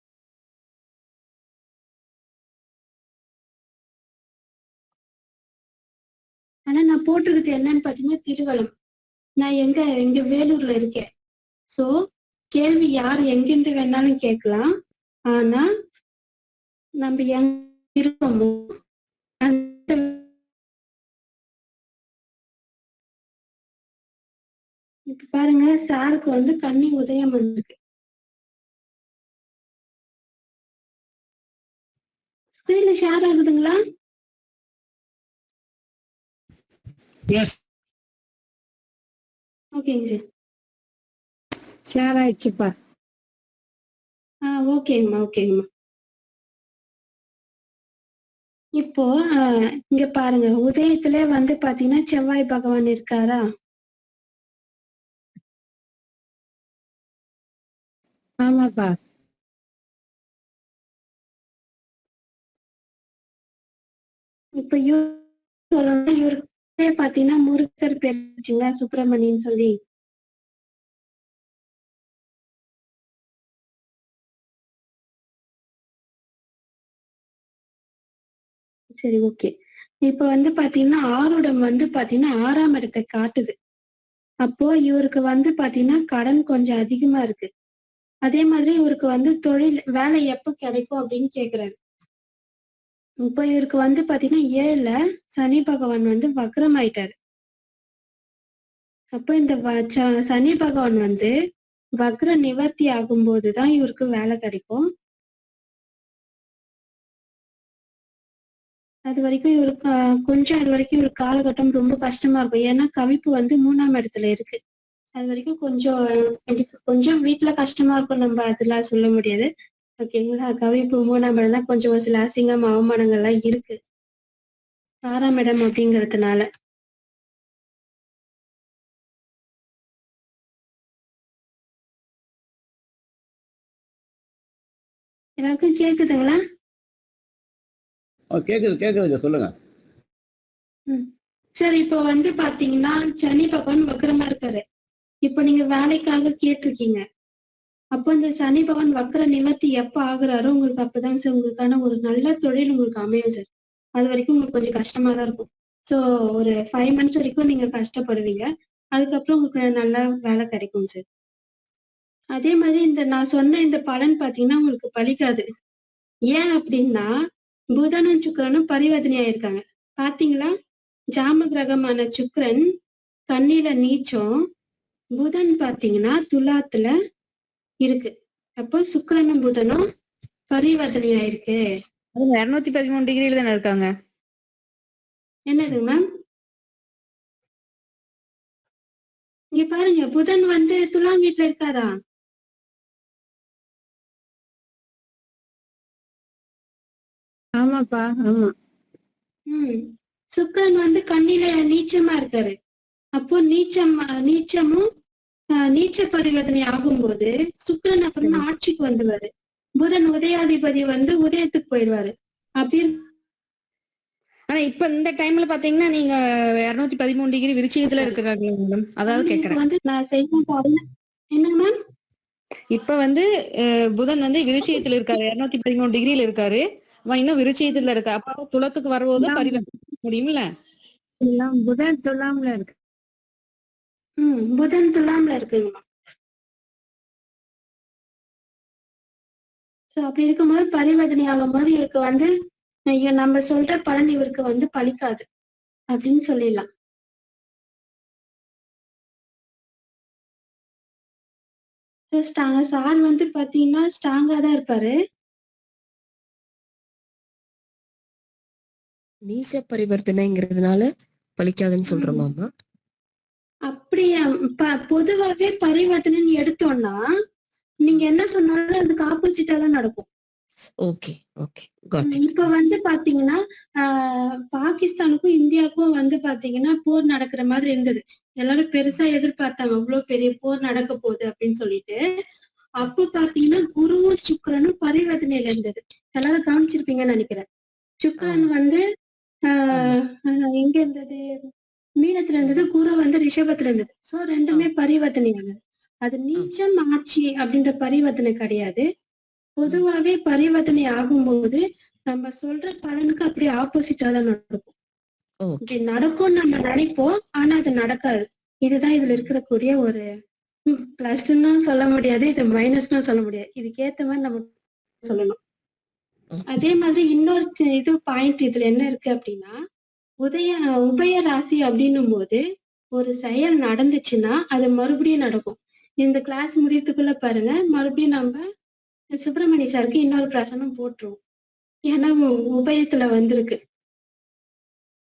ஆனா நான் போட்டிருக்கிறது என்னன்னு பாத்தீங்கன்னா திருவள்ளம். நான் எங்க வேலூர்ல இருக்கேன். சோ கேள்வி யார் எங்கிருந்து வேணாலும் கேட்கலாம். ஆனா நம்ம எங்க இருக்கோமோ அந்த இப்ப பாருங்க சாருக்கு வந்து கன்னி உதயம் வந்திருக்கு. ஸ்கிரீன்ல ஷேர் ஆகுதுங்களா? எஸ். ஓகேங்க. ஷேர் ஆயிடுச்சுப்பா. ஓகேங்கம்மா. இப்போ இங்க பாருங்க உதயத்துல வந்து பாத்தீங்கன்னா செவ்வாய் பகவான் இருக்காரா? ஆமாப்பா. இப்ப இவருக்கு பாத்தீங்கன்னா முருகர் பேர் வச்சுங்களா, சுப்பிரமணியன் சொல்லி. சரி ஓகே. இப்ப வந்து பாத்தீங்கன்னா ஆருடம் வந்து பாத்தீங்கன்னா 6ஆம் இடத்தை காட்டுது. அப்போ இவருக்கு வந்து பாத்தீங்கன்னா கடன் கொஞ்சம் அதிகமா இருக்கு. அதே மாதிரி இவருக்கு வந்து தொழில் வேலை எப்ப கிடைக்கும் அப்படின்னு கேக்குறாரு. இப்ப இவருக்கு வந்து பாத்தீங்கன்னா 7ல சனி பகவான் வந்து வக்ரம் ஆயிட்டாரு. அப்ப இந்த சனி பகவான் வந்து வக்ர நிவர்த்தி ஆகும் போதுதான் இவருக்கு வேலை கிடைக்கும். அது வரைக்கும் இவருக்கு அது வரைக்கும் இவருக்கு காலகட்டம் ரொம்ப கஷ்டமா இருக்கும். ஏன்னா கவிப்பு வந்து 3ஆம் இடத்துல இருக்கு. அது வரைக்கும் கொஞ்சம் வீட்டுல கஷ்டமா இருக்கும். நம்ம அதெல்லாம் சொல்ல முடியாது. ஓகேங்களா? கவிப்பு 3ஆம் இடம் தான். கொஞ்சம் ஒரு சில அசிங்கம் அவமானங்கள்லாம் இருக்கு 6ஆம் இடம் அப்படிங்கறதுனால. எல்லாருக்கும் கேக்குதுங்களா? கேக்குது கேக்குதுங்க, சொல்லுங்க. சரி, இப்போ வந்து பாத்தீங்கன்னா சனி பகவான் வக்கரமா இருக்காரு. இப்போ நீங்க வேலைக்காக கேட்டிருக்கீங்க. அப்போ இந்த சனி பகவான் வக்கர நிவர்த்தி எப்ப ஆகுறாரோ உங்களுக்கு அப்பதான் சார் உங்களுக்கான ஒரு நல்ல தொழில் உங்களுக்கு அமையும் சார். அது வரைக்கும் உங்களுக்கு கொஞ்சம் கஷ்டமா தான் இருக்கும். ஸோ ஒரு 5 மந்த்ஸ் வரைக்கும் நீங்க கஷ்டப்படுவீங்க. அதுக்கப்புறம் உங்களுக்கு நல்லா வேலை கிடைக்கும் சார். அதே மாதிரி இந்த நான் சொன்ன இந்த பலன் பாத்தீங்கன்னா உங்களுக்கு பலிக்காது. ஏன் அப்படின்னா புதனும் சுக்கிரனும் பரிவர்த்தனை ஆயிருக்காங்க. பாத்தீங்களா? ஜாம கிரகமான சுக்கிரன் கன்னியில நீச்சம், புதன் பாத்தீங்கன்னா துலாத்துல இருக்கு. அப்போ சுக்கிரனும் புதனும் பரிவர்த்தனை ஆயிருக்கு. 213 டிகிரில தானே இருக்காங்க. என்னது மேம்? இங்க பாருங்க, புதன் வந்து துலாம் வீட்டுல இருக்காரா? ஆமாப்பா, ஆமா. சுக்கிரன் வந்து கன்னியில நீச்சமா இருக்காரு. அப்போ நீச்சமும் நீச்ச பரிவர்த்தனை ஆகும்போது சுக்கிரன் அப்புறமா ஆட்சிக்கு வந்துருவாரு. புதன் உதயாதிபதி வந்து உதயத்துக்கு போயிடுவாரு. அப்படி ஆனா இப்ப இந்த டைம்ல பாத்தீங்கன்னா நீங்க 213 டிகிரி விருச்சிகத்துல இருக்கிறாங்க மேடம். அதாவது கேக்குறேன். வந்து நான் செய்ய என்ன மேம்? இப்ப வந்து புதன் வந்து விருச்சிகத்துல இருக்காரு, 213 டிகிரில இருக்காரு. அவன் இன்னும் விருச்சிகத்துல இருக்கா. அப்ப துலத்துக்கு வரும்போது பரிவர்த்தனை முடியும்ல. புதன் துலாம்ல இருக்கு. புதன் துலாம்ல இருக்குங்கம்மா. சோ அப்படி இருக்கும்போது பரிவர்த்தனை ஆகும் போது இவருக்கு வந்து நம்ம சொல்ற பலன் இவருக்கு வந்து பலிக்காது அப்படின்னு சொல்லிடலாம். சார் வந்து பாத்தீங்கன்னா ஸ்ட்ராங்கா தான் இருப்பாரு. நீச்ச பரிவர்த்தனைங்கிறதுனால பலிக்காதுன்னு சொல்றோமாமா? அப்படியா? பொதுவாவே பரிவர்த்தனைன்னு எடுத்தோம்னா நீங்க என்ன சொன்னாலும் அதுக்கு ஆப்போசிட்டா தான் நடக்கும். Okay okay got it. இப்ப வந்து பாத்தீங்கன்னா பாகிஸ்தானுக்கும் இந்தியாவுக்கும் வந்து பாத்தீங்கன்னா போர் நடக்கிற மாதிரி இருந்தது. எல்லாரும் பெருசா எதிர்பார்த்தாங்க, அவ்வளவு பெரிய போர் நடக்க போகுது அப்படின்னு சொல்லிட்டு. அப்ப பாத்தீங்கன்னா குருவும் சுக்கிரனும் பரிவர்த்தனையில இருந்தது. எல்லாரும் கவனிச்சிருப்பீங்கன்னு நினைக்கிறேன். சுக்கிரன் வந்து எங்க இருந்தது? மீனத்துல இருந்தது. குரு வந்து ரிஷபத்துல இருந்தது. சோ ரெண்டுமே பரிவர்த்தனை ஆகுது. அது நீச்சம் ஆட்சி அப்படின்ற பரிவர்த்தனை கிடையாது. பொதுவாவே பரிவர்த்தனை ஆகும்போது நம்ம சொல்ற பலனுக்கு அப்படியே ஆப்போசிட்டா தான் நடக்கும். இது நடக்கும் நம்ம நினைப்போம், ஆனா அது நடக்காது. இதுதான் இதுல இருக்கக்கூடிய ஒரு பிளஸ்ன்னு சொல்ல முடியாது, இது மைனஸ்ன்னு சொல்ல முடியாது. இதுக்கு ஏத்த மாதிரி நம்ம சொல்லணும். அதே மாதிரி இன்னொரு இது பாயிண்ட் இதுல என்ன இருக்கு அப்படின்னா, உபய ராசி அப்படின்னும் போது ஒரு செயல் நடந்துச்சுன்னா அது மறுபடியும் நடக்கும். இந்த கிளாஸ் முடியறதுக்குள்ள பாருங்க, மறுபடியும் நம்ம சுப்பிரமணிய சாருக்கு இன்னொரு பிரசனம் போட்டுருவோம். ஏன்னா உபயத்துல வந்திருக்கு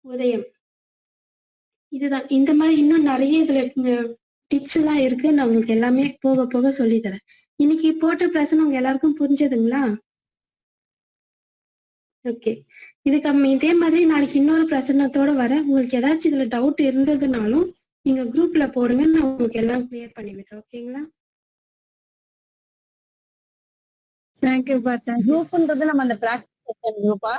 உதயம். இதுதான். இந்த மாதிரி இன்னும் நிறைய இதுல டிப்ஸ் எல்லாம் இருக்கு. நான் உங்களுக்கு எல்லாமே போக போக சொல்லி தரேன். இன்னைக்கு போட்ட பிரசனம் உங்க எல்லாருக்கும் புரிஞ்சதுங்களா? ஓகே. இதுக்கு இதே மாதிரி நாளைக்கு இன்னொரு பிரசனத்தோட வரேன். உங்களுக்கு ஏதாச்சும் இதுல டவுட் இருந்ததுனாலும் நீங்க குரூப்ல போடுங்க, நான் உங்களுக்கு எல்லாம் கிளியர் பண்ணி விடுறேன். ஓகேங்களா? தேங்க்யூப்பா. குரூப்ன்றது நம்ம அந்த பிராக்டிஸ் குரூப்பா?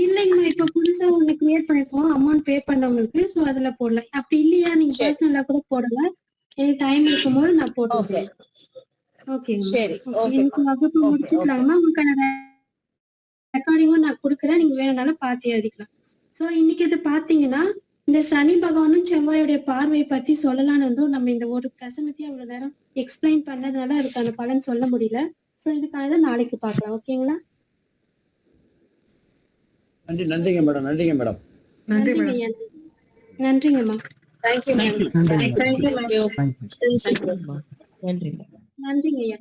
இல்லைங்கம்மா, இப்ப புதுசா ஒண்ணு கிரியேட் பண்ணிருக்கோம் அமௌண்ட் பே பண்ணவங்களுக்கு. சோ அதுல போடலாம். அப்படி இல்லையா நீங்க பர்சனலா கூட போடுங்க. எனக்கு டைம் இருக்கும்போது நான் போட்டுக்கிறேன். ஓகேங்க. சரி. இன்னைக்கு வகுப்பு முடிச்சுக்கலாமா? உங்களுக்கான ரெக்கார்டிங்கும் நான் கொடுக்குறேன். நீங்க வேணும்னாலும் பார்த்து எழுதிக்கலாம். சோ இன்னைக்கு இது பாத்தீங்கன்னா இந்த சனி பகவானும் செவ்வாயுடைய பார்வை பத்தி சொல்லலாம்னு இருந்தோம். நம்ம இந்த ஒரு பிரசனத்தையும் அவ்வளவு நேரம் எக்ஸ்பிளைன் பண்ணதுனால அதுக்கான பலன் சொல்ல முடியல. சோ இதுக்கானதை நாளைக்கு பார்க்கலாம். ஓகேங்களா? நன்றிங்க மேடம். நன்றிங்க மேடம். நன்றிங்கம்மா. Thank you ma'am. நன்றிங்க ஐயா.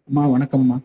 அம்மா வணக்கம்மா.